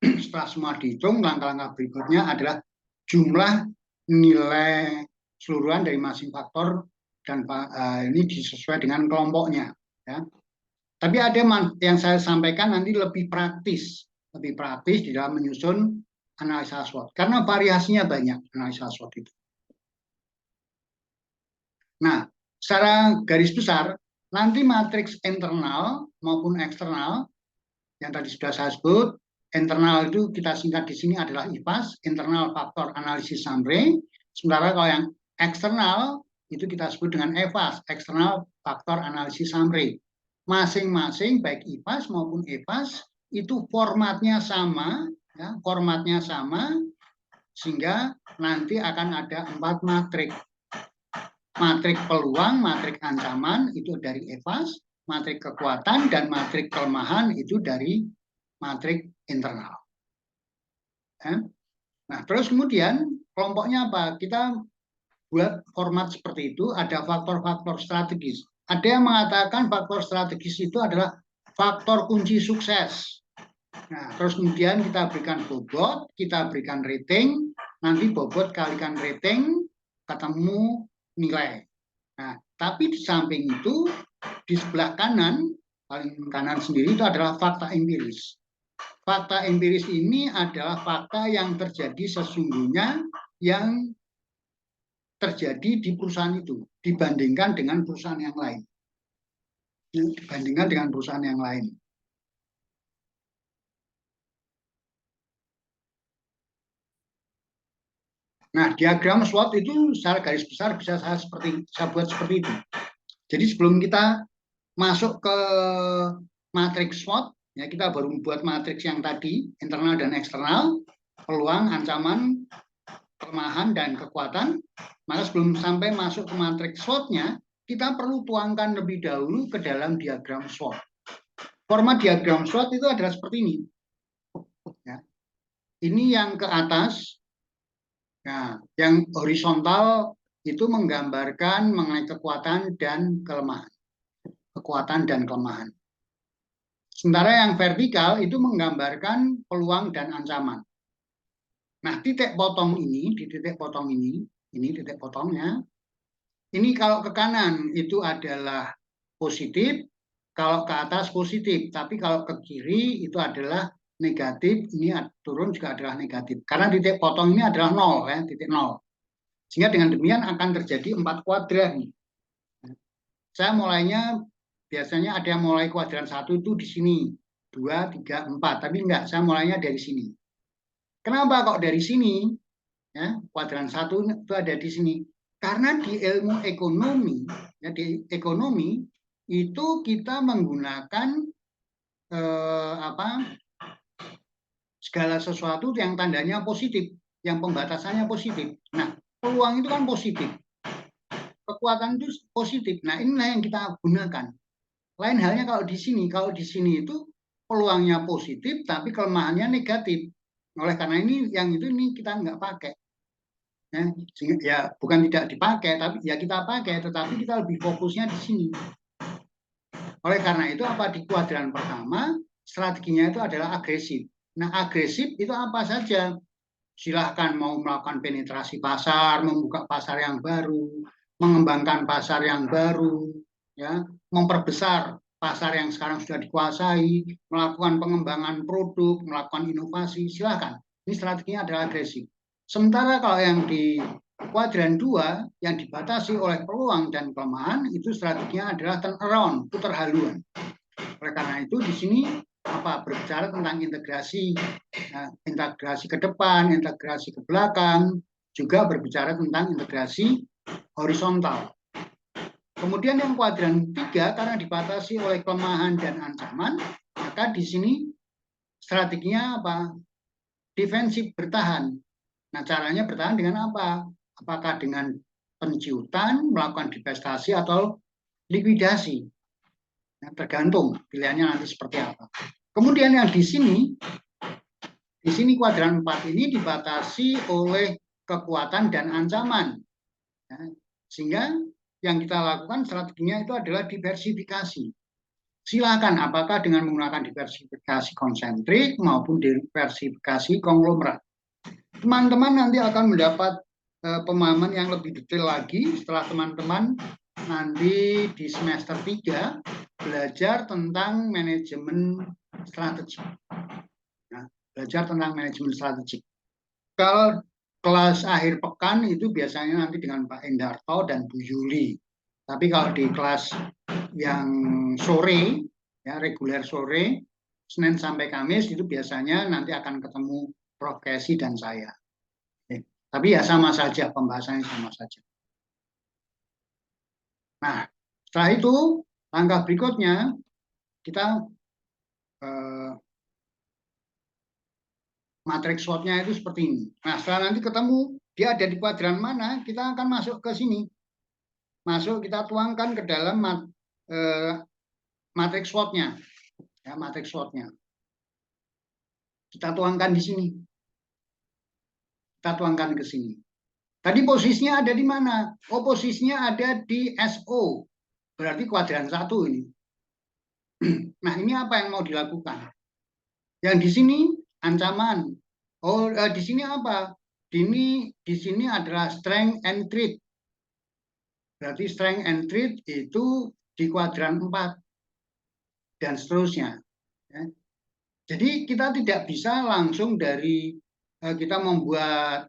A: Setelah semua dihitung, langkah-langkah berikutnya adalah jumlah nilai keseluruhan dari masing faktor dan ini disesuaikan dengan kelompoknya. Ya. Tapi ada yang saya sampaikan nanti lebih praktis di dalam menyusun analisa SWOT karena variasinya banyak analisa SWOT itu. Nah, secara garis besar nanti matriks internal maupun eksternal yang tadi sudah saya sebut, internal itu kita singkat di sini adalah IFAS, internal faktor analisis summary. Sementara kalau yang eksternal itu kita sebut dengan EFAS, external faktor analisis summary. Masing-masing baik IFAS maupun EFAS itu formatnya sama, ya, formatnya sama, sehingga nanti akan ada 4 matrik. Matrik peluang, matrik ancaman itu dari EVAS, matrik kekuatan, dan matrik kelemahan itu dari matrik internal. Ya. Nah, terus kemudian kelompoknya apa? Kita buat format seperti itu, ada faktor-faktor strategis. Ada yang mengatakan faktor strategis itu adalah faktor kunci sukses. Nah, terus kemudian kita berikan bobot, kita berikan rating, nanti bobot kalikan rating, ketemu nilai. Nah, tapi di samping itu, di sebelah kanan, paling kanan sendiri itu adalah fakta empiris. Fakta empiris ini adalah fakta yang terjadi sesungguhnya yang terjadi di perusahaan itu dibandingkan dengan perusahaan yang lain. Dibandingkan dengan perusahaan yang lain. Nah, diagram SWOT itu secara garis besar bisa saya buat seperti itu. Jadi sebelum kita masuk ke matriks SWOT, ya kita baru membuat matriks yang tadi, internal dan eksternal, peluang, ancaman, kelemahan, dan kekuatan. Maka sebelum sampai masuk ke matriks SWOT-nya, kita perlu tuangkan lebih dahulu ke dalam diagram SWOT. Format diagram SWOT itu adalah seperti ini. Ya. Ini yang ke atas, nah, yang horizontal itu menggambarkan mengenai kekuatan dan kelemahan. Kekuatan dan kelemahan. Sementara yang vertikal itu menggambarkan peluang dan ancaman. Nah, titik potong ini, di titik potong ini titik potongnya. Ini kalau ke kanan itu adalah positif, kalau ke atas positif, tapi kalau ke kiri itu adalah negatif, ini turun juga adalah negatif. Karena titik potong ini adalah 0, ya, titik 0. Sehingga dengan demikian akan terjadi 4 kuadran. Saya mulainya, biasanya ada yang mulai kuadran 1 itu di sini, 2, 3, 4. Tapi enggak, saya mulainya dari sini. Kenapa kok dari sini? Ya, kuadran 1 itu ada di sini. Karena di ilmu ekonomi, ya, di ekonomi itu kita menggunakan segala sesuatu yang tandanya positif, yang pembatasannya positif. Nah, peluang itu kan positif, kekuatan itu positif. Nah, inilah yang kita gunakan. Lain halnya kalau di sini itu peluangnya positif, tapi kelemahannya negatif. Oleh karena ini, yang itu ini kita nggak pakai. Ya, bukan tidak dipakai, tapi ya kita pakai, tetapi kita lebih fokusnya di sini. Oleh karena itu, apa di kuadran pertama, strateginya itu adalah agresif. Nah, agresif itu apa saja? Silahkan mau melakukan penetrasi pasar, membuka pasar yang baru, mengembangkan pasar yang baru, ya, memperbesar pasar yang sekarang sudah dikuasai, melakukan pengembangan produk, melakukan inovasi, silahkan. Ini strateginya adalah agresif. Sementara kalau yang di kuadran 2 yang dibatasi oleh peluang dan kelemahan itu strateginya adalah turn around, putar haluan. Oleh karena itu di sini berbicara tentang integrasi, integrasi ke depan, integrasi ke belakang, juga berbicara tentang integrasi horizontal. Kemudian yang kuadran 3 karena dibatasi oleh kelemahan dan ancaman, maka di sini strateginya apa? Defensif, bertahan. Nah, caranya bertahan dengan apa? Apakah dengan penciutan, melakukan divestasi, atau likuidasi? Nah, tergantung pilihannya nanti seperti apa. Kemudian yang di sini kuadran 4 ini dibatasi oleh kekuatan dan ancaman. Ya, sehingga yang kita lakukan strateginya itu adalah diversifikasi. Silakan apakah dengan menggunakan diversifikasi konsentrik maupun diversifikasi konglomerat. Teman-teman nanti akan mendapat pemahaman yang lebih detail lagi setelah teman-teman nanti di semester 3 belajar tentang manajemen strategik. Nah, belajar tentang manajemen strategik. Kalau kelas akhir pekan itu biasanya nanti dengan Pak Endarto dan Bu Yuli. Tapi kalau di kelas yang sore, ya reguler sore, Senin sampai Kamis itu biasanya nanti akan ketemu Prof. Kesi dan saya. Tapi ya sama saja, pembahasannya sama saja. Nah, setelah itu langkah berikutnya kita matriks SWOT-nya itu seperti ini. Nah, setelah nanti ketemu dia ada di kuadran mana, kita akan masuk ke sini. Masuk, kita tuangkan ke dalam matriks SWOT-nya. Ya, matriks SWOT-nya. Kita tuangkan di sini. Kita tuangkan ke sini. Tadi posisinya ada di mana? Oh, posisinya ada di SO. Berarti kuadran 1 ini. Nah, ini apa yang mau dilakukan? Yang di sini ancaman. Oh, di sini apa? Di sini adalah strength and threat. Berarti strength and threat itu di kuadran 4 dan seterusnya. Ya. Jadi kita tidak bisa langsung dari kita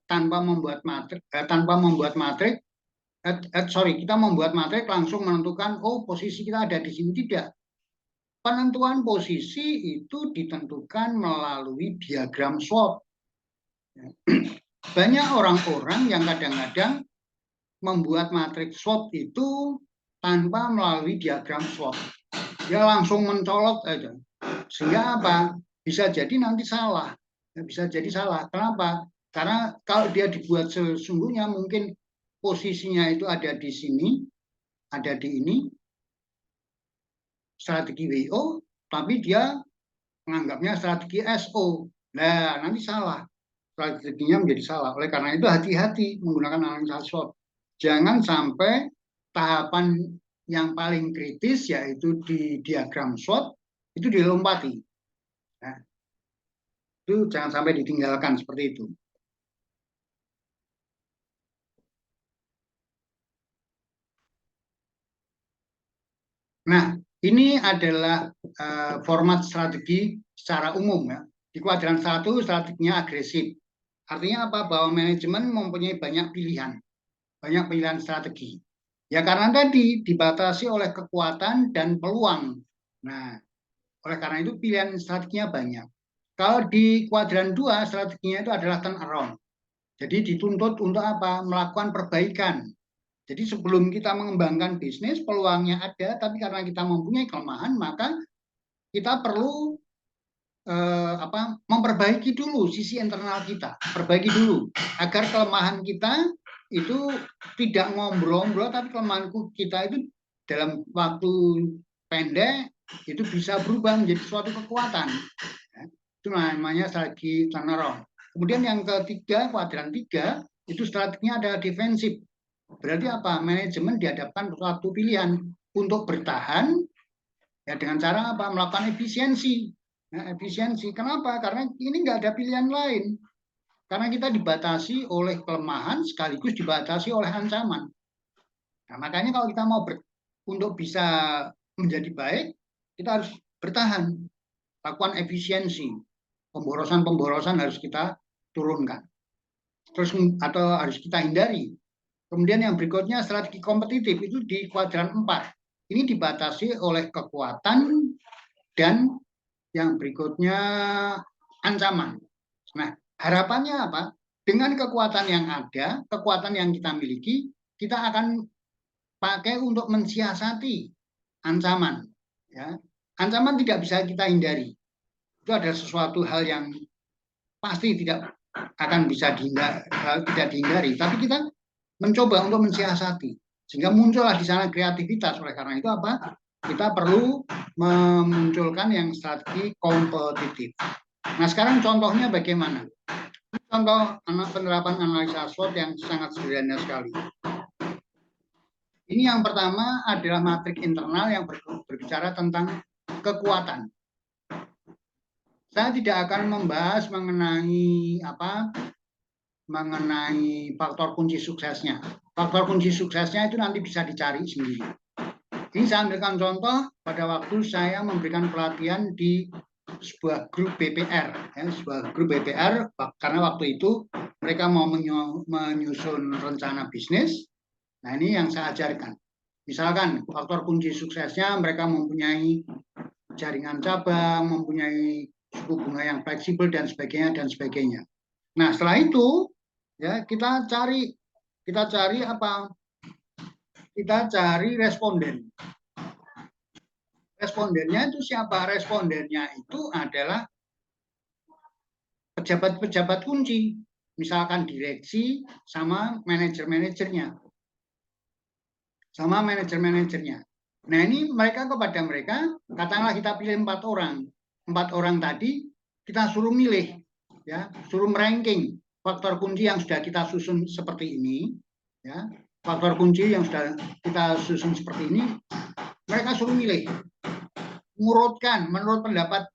A: tanpa membuat matrik, kita membuat matrik langsung menentukan oh posisi kita ada di sini, tidak. Penentuan posisi itu ditentukan melalui diagram SWOT. Banyak orang-orang yang kadang-kadang membuat matriks SWOT itu tanpa melalui diagram SWOT. Dia langsung mencolok aja. Sehingga apa? Bisa jadi nanti salah. Bisa jadi salah. Kenapa? Karena kalau dia dibuat sesungguhnya mungkin posisinya itu ada di sini, ada di ini, strategi WO, tapi dia menganggapnya strategi SO. Nah, nanti salah. Strateginya menjadi salah. Oleh karena itu hati-hati menggunakan analisa SWOT. Jangan sampai tahapan yang paling kritis yaitu di diagram SWOT itu dilompati. Nah, itu jangan sampai ditinggalkan seperti itu. Nah, ini adalah format strategi secara umum ya. Di kuadran 1 strateginya agresif. Artinya apa? Bahwa manajemen mempunyai banyak pilihan strategi. Ya karena tadi dibatasi oleh kekuatan dan peluang. Nah, oleh karena itu pilihan strateginya banyak. Kalau di kuadran 2 strateginya itu adalah turn around. Jadi dituntut untuk apa? Melakukan perbaikan. Jadi sebelum kita mengembangkan bisnis, peluangnya ada, tapi karena kita mempunyai kelemahan, maka kita perlu memperbaiki dulu sisi internal kita, perbaiki dulu agar kelemahan kita itu tidak ngombro-ngombro, tapi kelemahan kita itu dalam waktu pendek itu bisa berubah menjadi suatu kekuatan. Itu namanya strategi turnaround. Kemudian yang ketiga, kuadran 3, itu strateginya adalah defensif. Berarti apa? Manajemen dihadapkan suatu pilihan untuk bertahan ya dengan cara apa? Melakukan efisiensi. Nah, efisiensi. Kenapa? Karena ini nggak ada pilihan lain. Karena kita dibatasi oleh kelemahan sekaligus dibatasi oleh ancaman. Nah, makanya kalau kita mau untuk bisa menjadi baik, kita harus bertahan, lakukan efisiensi. Pemborosan harus kita turunkan. Terus atau harus kita hindari. Kemudian yang berikutnya strategi kompetitif itu di kuadran 4. Ini dibatasi oleh kekuatan dan yang berikutnya ancaman. Nah, harapannya apa? Dengan kekuatan yang ada, kekuatan yang kita miliki, kita akan pakai untuk mensiasati ancaman. Ya. Ancaman tidak bisa kita hindari. Itu adalah sesuatu hal yang pasti tidak akan bisa tidak dihindari. Tapi kita mencoba untuk mensiasati sehingga muncullah di sana kreativitas. Oleh karena itu apa? Kita perlu memunculkan yang strategi kompetitif. Nah, sekarang contohnya bagaimana? Contoh penerapan analisa SWOT yang sangat sederhana sekali. Ini yang pertama adalah matrik internal yang berbicara tentang kekuatan. Saya tidak akan membahas mengenai faktor kunci suksesnya. Faktor kunci suksesnya itu nanti bisa dicari sendiri. Ini saya ambilkan contoh pada waktu saya memberikan pelatihan di sebuah grup BPR, sebuah grup BPR, karena waktu itu mereka mau menyusun rencana bisnis. Nah, ini yang saya ajarkan. Misalkan faktor kunci suksesnya mereka mempunyai jaringan cabang, mempunyai suku bunga yang fleksibel dan sebagainya. Nah, setelah itu ya kita cari apa? Kita cari responden. Respondennya itu siapa? Respondennya itu adalah pejabat-pejabat kunci, misalkan direksi sama manajer-manajernya. Nah, ini mereka kepada mereka, katakanlah kita pilih 4 orang. 4 orang tadi kita suruh milih, ya, suruh meranking faktor kunci yang sudah kita susun seperti ini, ya. Faktor kunci yang sudah kita susun seperti ini, mereka suruh milih, mengurutkan menurut pendapat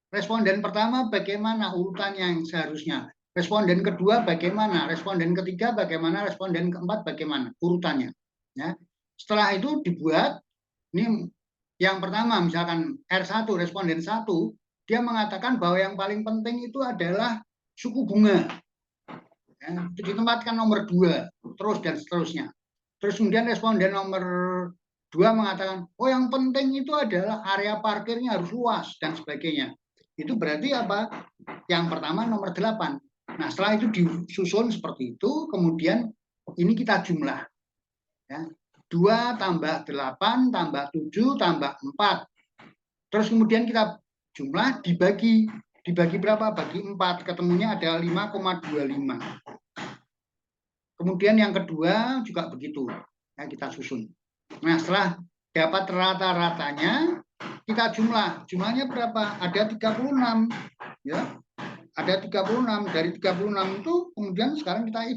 A: responden pertama bagaimana urutan yang seharusnya, responden kedua bagaimana, responden ketiga bagaimana, responden keempat bagaimana urutannya, ya. Setelah itu dibuat, ini yang pertama misalkan R1 responden 1, dia mengatakan bahwa yang paling penting itu adalah suku bunga, ya, ditempatkan nomor 2, terus dan seterusnya. Terus kemudian responden nomor 2 mengatakan, oh yang penting itu adalah area parkirnya harus luas dan sebagainya. Itu berarti apa? Yang pertama nomor 8. Nah, setelah itu disusun seperti itu, kemudian ini kita jumlah, ya. 2 tambah 8 tambah 7 tambah 4. Terus kemudian kita jumlah dibagi berapa? Bagi 4, ketemunya adalah 5,25. Kemudian yang kedua juga begitu, ya, kita susun. Nah, setelah dapat rata-ratanya, kita jumlahnya berapa? Ada 36, ya. Ada 36. Dari 36 itu kemudian sekarang kita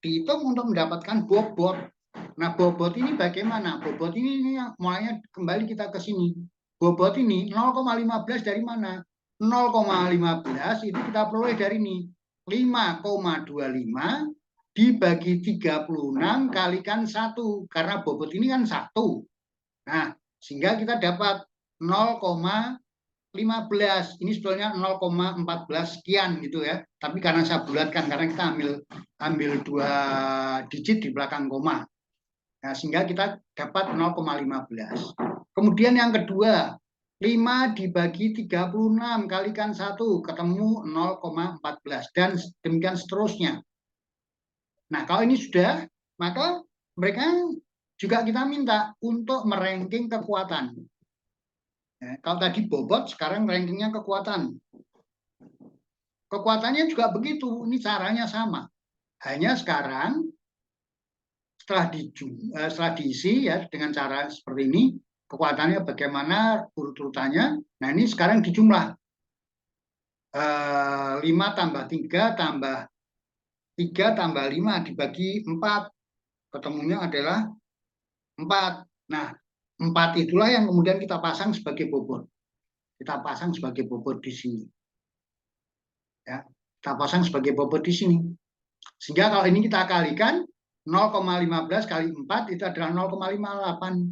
A: dihitung untuk mendapatkan bobot. Nah, bobot ini bagaimana? Bobot ini mulainya kembali kita ke sini. Bobot ini 0,15 dari mana? 0,15 itu kita peroleh dari ini. 5,25 dibagi 36 kalikan 1. Karena bobot ini kan 1. Nah, sehingga kita dapat 0,15. Ini sebetulnya 0,14 sekian gitu ya. Tapi karena saya bulatkan, karena kita ambil 2 digit di belakang koma. Nah, sehingga kita dapat 0,15. Kemudian yang kedua, 5 dibagi 36 kalikan 1, ketemu 0,14. Dan demikian seterusnya. Nah, kalau ini sudah, maka mereka juga kita minta untuk meranking kekuatan. Ya, kalau tadi bobot, sekarang rankingnya kekuatan. Kekuatannya juga begitu, ini caranya sama. Hanya sekarang setelah diisi ya dengan cara seperti ini, kekuatannya bagaimana urut-urutannya. Nah, ini sekarang dijumlah. 5 tambah 3 tambah 3 tambah 5 dibagi 4. Ketemunya adalah 4. Nah, 4 itulah yang kemudian kita pasang sebagai bobot. Kita pasang sebagai bobot di sini. Ya, kita pasang sebagai bobot di sini. Sehingga kalau ini kita kalikan, 0,15 kali 4 itu adalah 0,58.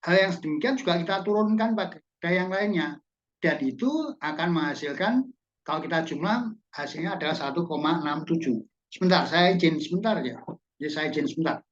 A: Hal yang sedemikian juga kita turunkan pada yang lainnya. Dan itu akan menghasilkan, kalau kita jumlah, hasilnya adalah 1,67. Sebentar, saya izin sebentar ya. Jadi saya izin sebentar.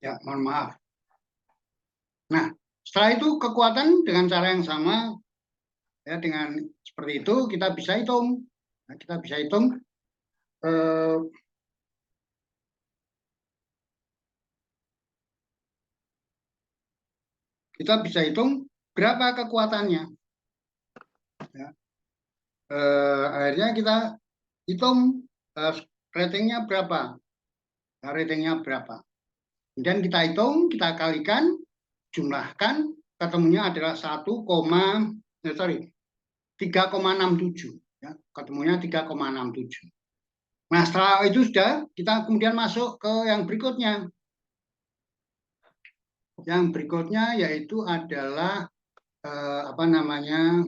A: Ya, mohon maaf. Nah, setelah itu kekuatan dengan cara yang sama, ya, dengan seperti itu kita bisa hitung. Nah, kita bisa hitung berapa kekuatannya. Ya. Akhirnya kita hitung ratingnya berapa. Nah, ratingnya berapa. Kemudian kita hitung, kita kalikan, jumlahkan, ketemunya adalah 3,67. Ya, ketemunya 3,67. Nah, setelah itu sudah, kita kemudian masuk ke yang berikutnya. Yang berikutnya yaitu adalah apa namanya,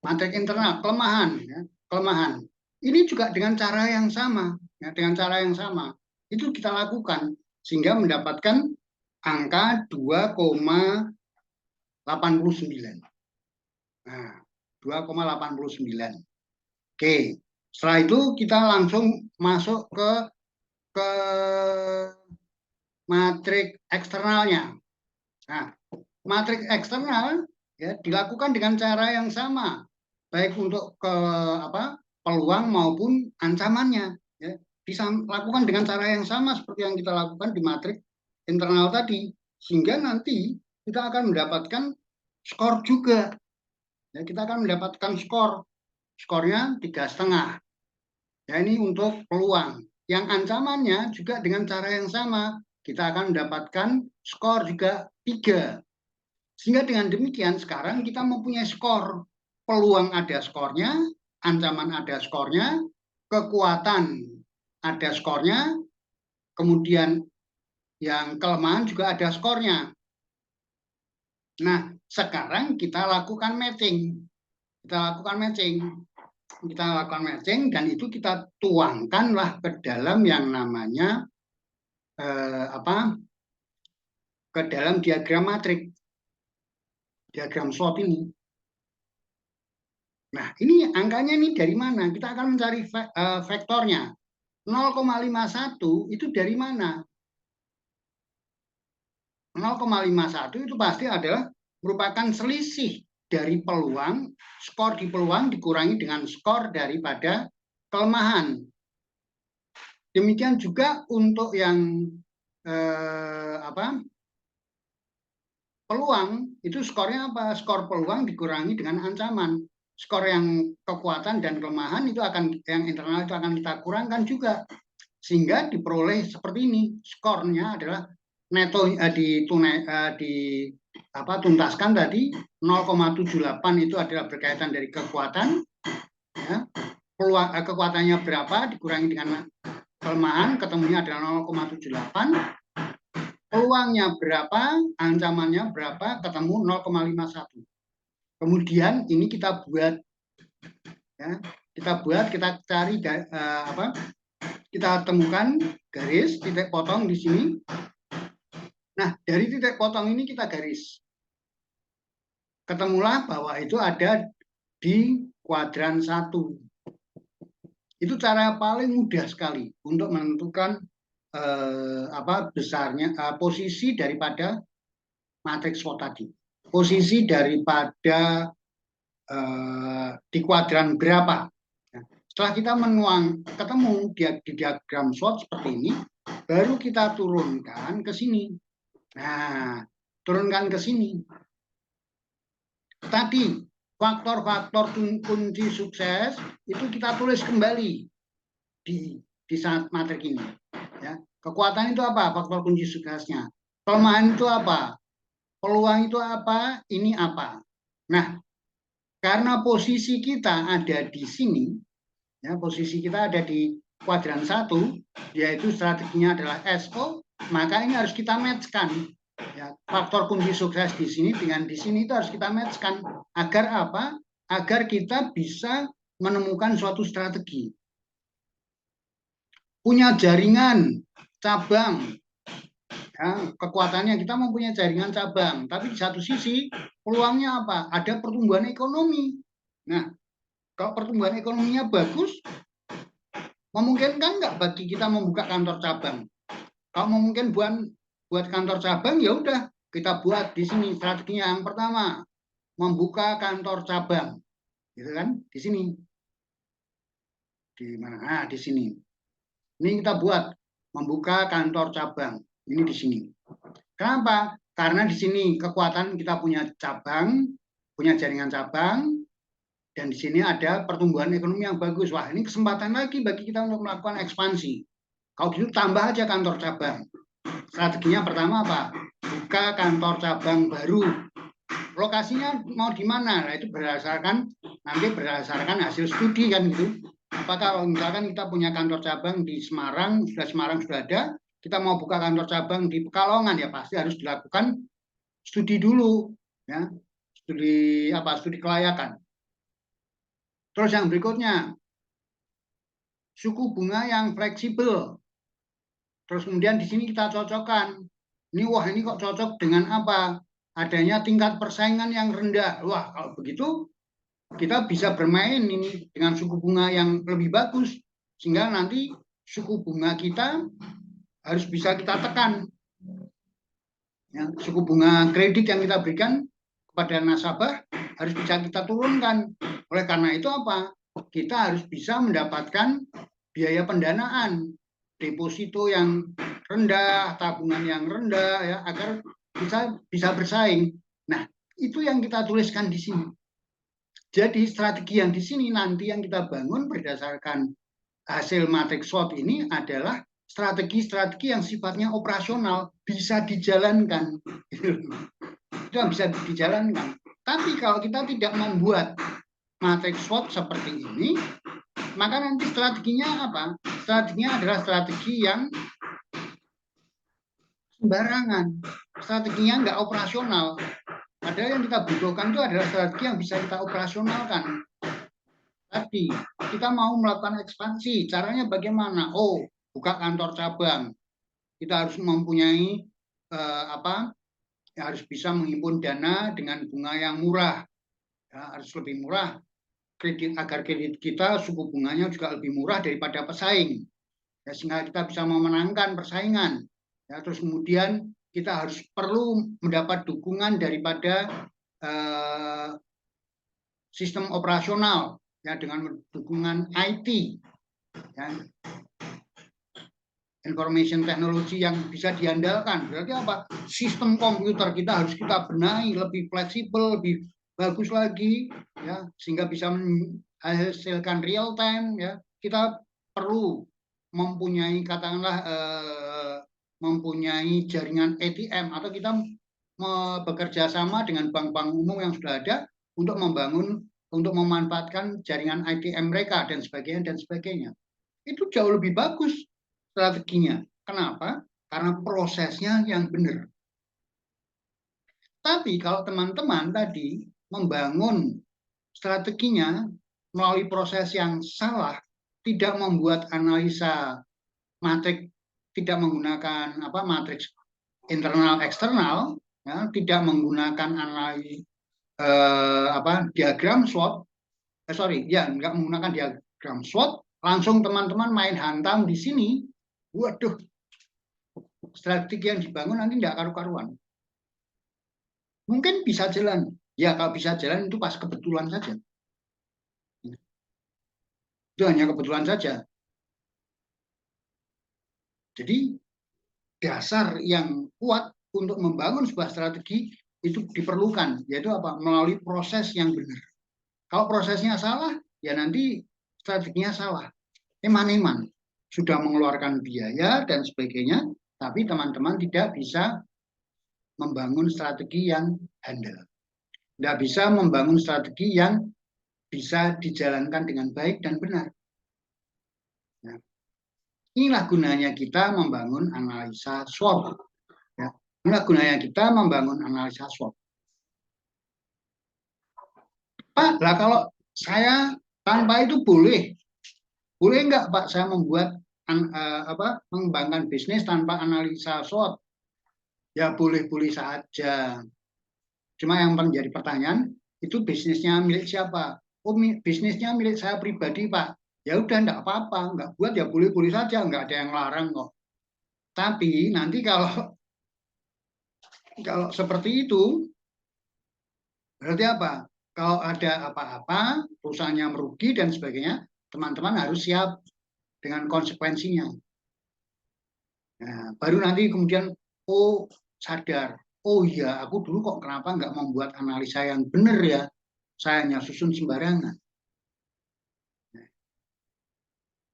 A: matrik internal, kelemahan, ya, kelemahan. Ini juga dengan cara yang sama, ya, dengan cara yang sama. Itu kita lakukan sehingga mendapatkan angka 2,89. Nah, 2,89. Oke, setelah itu kita langsung masuk ke matrik eksternalnya. Nah, matrik eksternal ya dilakukan dengan cara yang sama, baik untuk ke apa peluang maupun ancamannya. Ya, bisa lakukan dengan cara yang sama seperti yang kita lakukan di matrik internal tadi, sehingga nanti kita akan mendapatkan skor juga. Ya, kita akan mendapatkan skornya 3,5. Ya, ini untuk peluang. Yang ancamannya juga dengan cara yang sama, kita akan mendapatkan skor juga 3. Sehingga dengan demikian sekarang kita mempunyai skor. Peluang ada skornya, ancaman ada skornya, kekuatan ada skornya, kemudian yang kelemahan juga ada skornya. Nah, sekarang kita lakukan matching. Kita lakukan matching. Kita lakukan matching dan itu kita tuangkanlah ke dalam yang namanya ke dalam diagram matrik, diagram SWOT ini. Nah, ini angkanya ini dari mana? Kita akan mencari vektornya. 0,51 itu dari mana? 0,51 itu pasti adalah merupakan selisih dari peluang, skor di peluang dikurangi dengan skor daripada kelemahan. Demikian juga untuk yang peluang, itu skornya apa? Skor peluang dikurangi dengan ancaman. Skor yang kekuatan dan kelemahan itu akan, yang internal itu akan kita kurangkan juga. Sehingga diperoleh seperti ini. Skornya adalah neto tuntaskan tadi 0,78 itu adalah berkaitan dari kekuatan. Ya. Peluang, kekuatannya berapa dikurangi dengan kelemahan, ketemunya adalah 0,78. Peluangnya berapa, ancamannya berapa, ketemu 0,51. Kemudian ini kita buat, ya, kita cari kita temukan garis titik potong di sini. Nah, dari titik potong ini kita garis. Ketemulah bahwa itu ada di kuadran 1. Itu cara paling mudah sekali untuk menentukan besarnya posisi daripada matriks SWOT tadi. Posisi daripada di kuadran berapa. Setelah kita ketemu di diagram SWOT seperti ini, baru kita turunkan ke sini. Nah, turunkan ke sini. Tadi faktor-faktor kunci sukses itu kita tulis kembali di saat matrik ini. Ya. Kekuatan itu apa? Faktor kunci suksesnya. Kelemahan itu apa? Peluang itu apa? Ini apa? Nah, karena posisi kita ada di sini, ya, posisi kita ada di kuadran 1, yaitu strateginya adalah SO, maka ini harus kita matchkan. Ya, faktor kunci sukses di sini dengan di sini itu harus kita matchkan. Agar apa? Agar kita bisa menemukan suatu strategi. Punya jaringan cabang, ya, kekuatannya kita mempunyai jaringan cabang, tapi di satu sisi peluangnya apa? Ada pertumbuhan ekonomi. Nah, kalau pertumbuhan ekonominya bagus, memungkinkan nggak bagi kita membuka kantor cabang? Kalau memungkinkan buat kantor cabang, ya udah kita buat di sini strateginya. Yang pertama, membuka kantor cabang, gitu kan? Di sini, di mana? Nah, di sini. Ini kita buat membuka kantor cabang. Ini di sini. Kenapa? Karena di sini kekuatan kita punya cabang, punya jaringan cabang, dan di sini ada pertumbuhan ekonomi yang bagus. Wah, ini kesempatan lagi bagi kita untuk melakukan ekspansi. Kalau gitu tambah aja kantor cabang. Strateginya pertama apa? Buka kantor cabang baru. Lokasinya mau di mana? Nah, itu berdasarkan hasil studi kan gitu. Apakah misalkan kita punya kantor cabang di Semarang sudah ada, kita mau buka kantor cabang di Pekalongan, ya pasti harus dilakukan studi dulu, ya, studi kelayakan. Terus yang berikutnya, suku bunga yang fleksibel. Terus kemudian di sini kita cocokkan. Ini kok cocok dengan apa? Adanya tingkat persaingan yang rendah. Wah, kalau begitu kita bisa bermain ini dengan suku bunga yang lebih bagus. Sehingga nanti suku bunga kita harus bisa kita tekan. Ya, suku bunga kredit yang kita berikan kepada nasabah harus bisa kita turunkan. Oleh karena itu apa? Kita harus bisa mendapatkan biaya pendanaan, deposito yang rendah, tabungan yang rendah, ya, agar bisa bersaing. Nah, itu yang kita tuliskan di sini. Jadi strategi yang di sini nanti yang kita bangun berdasarkan hasil matrix SWOT ini adalah strategi-strategi yang sifatnya operasional, bisa dijalankan. Itu yang bisa dijalankan. Tapi kalau kita tidak membuat matrix SWOT seperti ini, maka nanti strateginya apa? Strateginya adalah strategi yang sembarangan, strateginya nggak operasional. Padahal yang kita butuhkan itu adalah strategi yang bisa kita operasionalkan. Tadi kita mau melakukan ekspansi, caranya bagaimana? Oh, buka kantor cabang. Kita harus mempunyai harus bisa menghimpun dana dengan bunga yang murah, ya, harus lebih murah. Agar kredit kita suku bunganya juga lebih murah daripada pesaing, ya, sehingga kita bisa memenangkan persaingan. Ya, terus kemudian kita harus perlu mendapat dukungan daripada sistem operasional, ya, dengan dukungan IT, ya, information technology yang bisa diandalkan. Berarti apa? Sistem komputer kita harus kita benahi lebih fleksibel, lebih bagus lagi, ya, sehingga bisa menghasilkan real time, ya. Kita perlu mempunyai, katakanlah mempunyai jaringan ATM, atau kita bekerja sama dengan bank-bank umum yang sudah ada untuk memanfaatkan jaringan ATM mereka dan sebagainya. Itu jauh lebih bagus strateginya. Kenapa? Karena prosesnya yang benar. Tapi kalau teman-teman tadi membangun strateginya melalui proses yang salah, tidak membuat analisa matriks, tidak menggunakan matriks internal eksternal, ya, tidak menggunakan analisa diagram SWOT, nggak menggunakan diagram SWOT, langsung teman-teman main hantam di sini. Waduh, strategi yang dibangun nanti tidak karu-karuan. Mungkin bisa jalan. Ya, kalau bisa jalan itu pas kebetulan saja. Itu hanya kebetulan saja. Jadi, dasar yang kuat untuk membangun sebuah strategi itu diperlukan, yaitu apa? Melalui proses yang benar. Kalau prosesnya salah, ya nanti strateginya salah. Eman-eman. Sudah mengeluarkan biaya dan sebagainya, tapi teman-teman tidak bisa membangun strategi yang handal. Tidak bisa membangun strategi yang bisa dijalankan dengan baik dan benar. Ya. Inilah gunanya kita membangun analisa SWOT. Ya. Inilah gunanya kita membangun analisa SWOT. Pak, lah kalau saya tanpa itu boleh nggak Pak saya membuat mengembangkan bisnis tanpa analisa SWOT? Ya boleh-boleh saja. Cuma yang menjadi pertanyaan, itu bisnisnya milik siapa? Oh, bisnisnya milik saya pribadi, Pak. Ya udah, enggak apa-apa, enggak buat ya boleh-boleh saja, enggak ada yang larang kok. Tapi nanti kalau seperti itu, berarti apa? Kalau ada apa-apa, perusahaannya merugi dan sebagainya, teman-teman harus siap dengan konsekuensinya. Nah, baru nanti kemudian, oh sadar, oh iya, aku dulu kok kenapa nggak membuat analisa yang benar ya? Saya hanya susun sembarangan.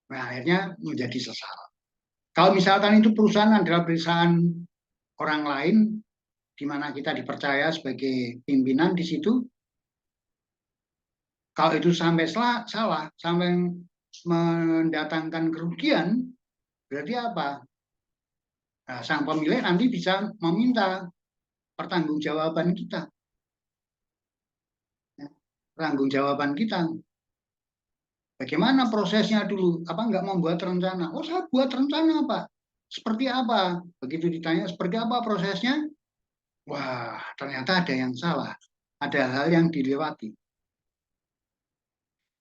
A: Nah, akhirnya menjadi sesal. Kalau misalkan itu perusahaan adalah perusahaan orang lain, di mana kita dipercaya sebagai pimpinan di situ, kalau itu sampai salah, sampai mendatangkan kerugian, berarti apa? Nah, sang pemilik nanti bisa meminta pertanggungjawaban kita. Pertanggungjawaban kita. Bagaimana prosesnya dulu? Apa nggak membuat rencana? Oh, saya buat rencana, Pak. Seperti apa? Begitu ditanya, seperti apa prosesnya? Wah, ternyata ada yang salah. Ada hal yang dilewati.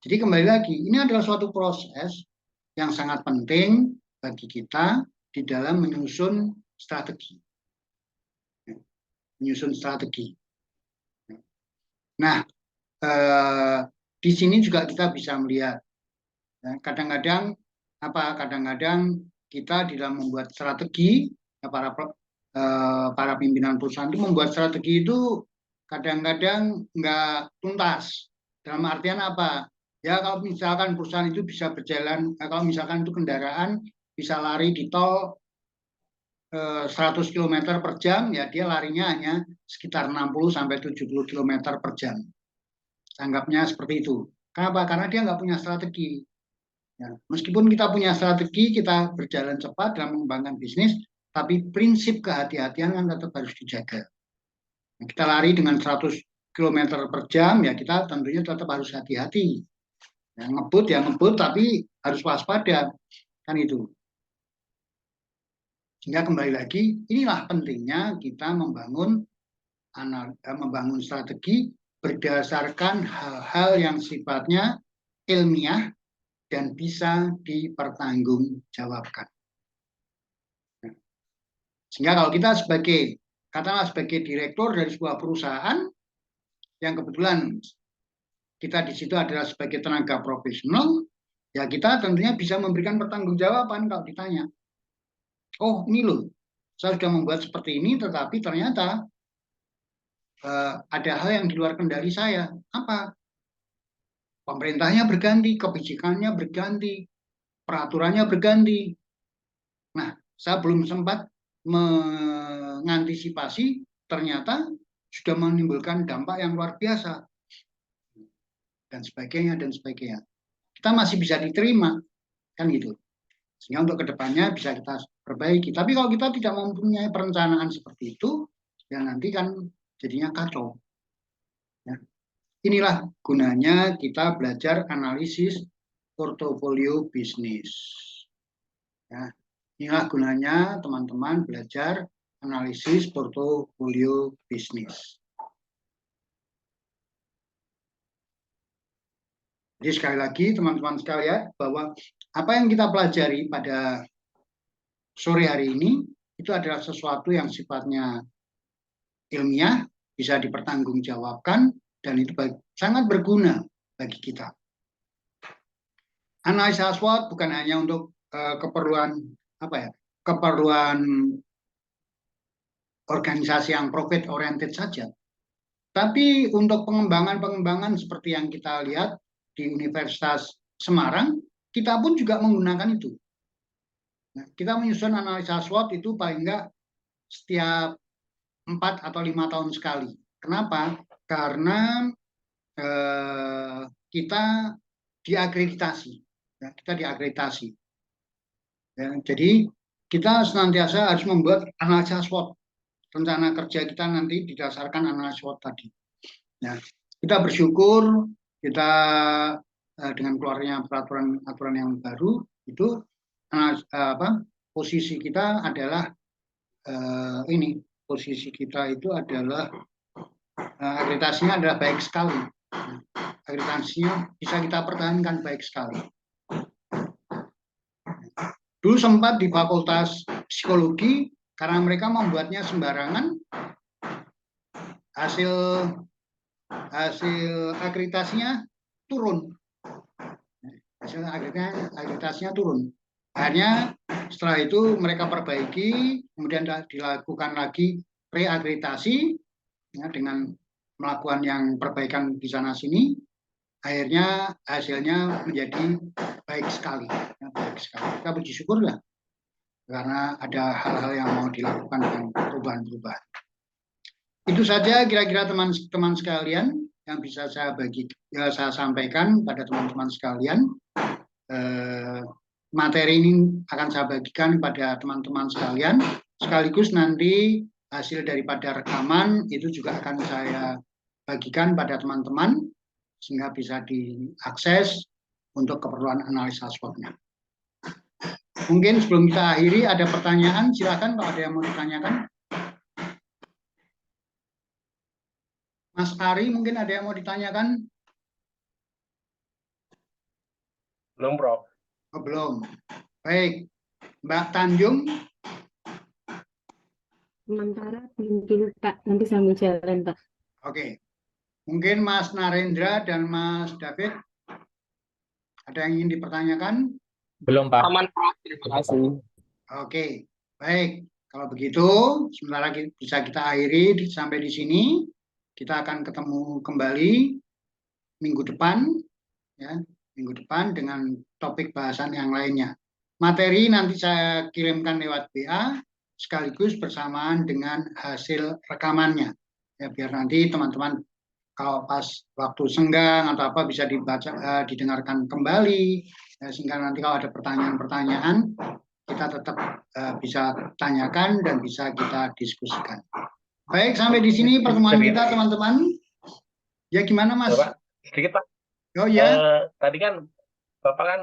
A: Jadi kembali lagi, ini adalah suatu proses yang sangat penting bagi kita di dalam menyusun strategi. Menyusun strategi. Nah, di sini juga kita bisa melihat kadang-kadang kadang-kadang kita di dalam membuat strategi, para pimpinan perusahaan itu membuat strategi itu kadang-kadang nggak tuntas. Dalam artian apa? Ya kalau misalkan perusahaan itu bisa berjalan, kalau misalkan itu kendaraan bisa lari di tol 100 km per jam, ya dia larinya hanya sekitar 60-70 km per jam. Anggapnya seperti itu. Kenapa? Karena dia nggak punya strategi. Ya, meskipun kita punya strategi, kita berjalan cepat dalam mengembangkan bisnis, tapi prinsip kehati-hatian kan tetap harus dijaga. Nah, kita lari dengan 100 km per jam, ya kita tentunya tetap harus hati-hati. Ya, ngebut, tapi harus waspada. Kan itu. Sehingga kembali lagi, inilah pentingnya kita membangun strategi berdasarkan hal-hal yang sifatnya ilmiah dan bisa dipertanggungjawabkan. Sehingga kalau kita katakanlah sebagai direktur dari sebuah perusahaan, yang kebetulan kita di situ adalah sebagai tenaga profesional, ya kita tentunya bisa memberikan pertanggungjawaban kalau ditanya. Oh, ini loh, saya sudah membuat seperti ini, tetapi ternyata ada hal yang di luar kendali saya. Apa? Pemerintahnya berganti, kebijakannya berganti, peraturannya berganti. Nah, saya belum sempat mengantisipasi, ternyata sudah menimbulkan dampak yang luar biasa. Dan sebagainya, dan sebagainya. Kita masih bisa diterima, kan gitu. Sehingga untuk kedepannya bisa kita perbaiki. Tapi kalau kita tidak mempunyai perencanaan seperti itu, ya nanti kan jadinya kacau. Ya. Inilah gunanya kita belajar analisis portofolio bisnis. Ya. Inilah gunanya teman-teman belajar analisis portofolio bisnis. Jadi sekali lagi teman-teman sekalian, bahwa apa yang kita pelajari pada sore hari ini itu adalah sesuatu yang sifatnya ilmiah, bisa dipertanggungjawabkan, dan itu sangat berguna bagi kita. Analisa SWOT bukan hanya untuk keperluan organisasi yang profit oriented saja, tapi untuk pengembangan seperti yang kita lihat di Universitas Semarang, kita pun juga menggunakan itu. Nah, kita menyusun analisa SWOT itu paling enggak setiap 4 atau 5 tahun sekali. Kenapa? Karena kita diakreditasi. Ya, kita diakreditasi. Ya, jadi kita senantiasa harus membuat analisa SWOT. Rencana kerja kita nanti didasarkan analisa SWOT tadi. Ya, kita bersyukur kita dengan keluarnya peraturan yang baru itu posisi kita adalah posisi kita itu adalah akreditasinya adalah baik sekali. Akreditasinya bisa kita pertahankan baik sekali. Dulu sempat di Fakultas Psikologi, karena mereka membuatnya sembarangan, hasil akreditasinya turun. Hasil akreditasinya turun. Akhirnya setelah itu mereka perbaiki, kemudian dilakukan lagi reakreditasi ya, dengan melakukan yang perbaikan di sana sini. Akhirnya hasilnya menjadi baik sekali. Ya, baik sekali. Kita puji syukur lah, karena ada hal-hal yang mau dilakukan dengan perubahan-perubahan. Itu saja kira-kira teman-teman sekalian yang bisa saya sampaikan pada teman-teman sekalian. Materi ini akan saya bagikan pada teman-teman sekalian sekaligus nanti hasil daripada rekaman itu juga akan saya bagikan pada teman-teman sehingga bisa diakses untuk keperluan analisa SWOT-nya. Mungkin sebelum kita akhiri ada pertanyaan, silakan kalau ada yang mau ditanyakan. Mas Ari, mungkin ada yang mau ditanyakan?
B: Belum, Prof.
A: Oh, belum. Baik. Mbak Tanjung?
C: Sementara belum dulu, Pak. Nanti sambil jalan, Pak.
A: Oke. Mungkin Mas Narendra dan Mas David? Ada yang ingin dipertanyakan?
B: Belum, Pak.
D: Aman, Prof. Terima kasih.
A: Oke. Baik. Kalau begitu, sementara bisa kita akhiri sampai di sini. Kita akan ketemu kembali minggu depan, ya, minggu depan dengan topik bahasan yang lainnya. Materi nanti saya kirimkan lewat WA sekaligus bersamaan dengan hasil rekamannya. Ya, biar nanti teman-teman kalau pas waktu senggang atau apa bisa dibaca, didengarkan kembali, ya, sehingga nanti kalau ada pertanyaan-pertanyaan kita tetap bisa tanyakan dan bisa kita diskusikan. Baik, sampai di sini pertemuan kita, teman-teman. Ya, gimana, Mas?
B: Bapak, sedikit, Pak.
A: Oh ya.
B: Tadi kan Bapak kan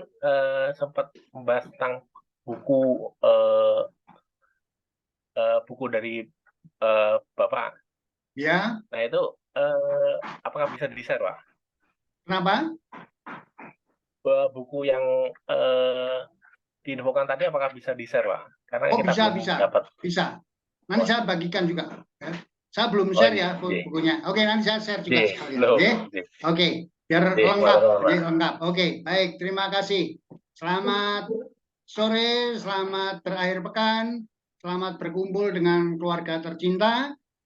B: sempat membahas tentang buku buku dari Bapak.
A: Ya.
B: Nah, itu apakah bisa di-share, Pak?
A: Kenapa?
B: Buku yang diinfokan tadi apakah bisa di-share, Pak? Karena
A: kita bisa.
B: dapat.
A: Bisa. Nanti saya bagikan juga. Ya. Saya belum share ya bukunya. Oke, nanti saya share juga sekalian. Oke, biar lengkap. Oke, baik. Terima kasih. Selamat sore, selamat berakhir pekan, selamat berkumpul dengan keluarga tercinta.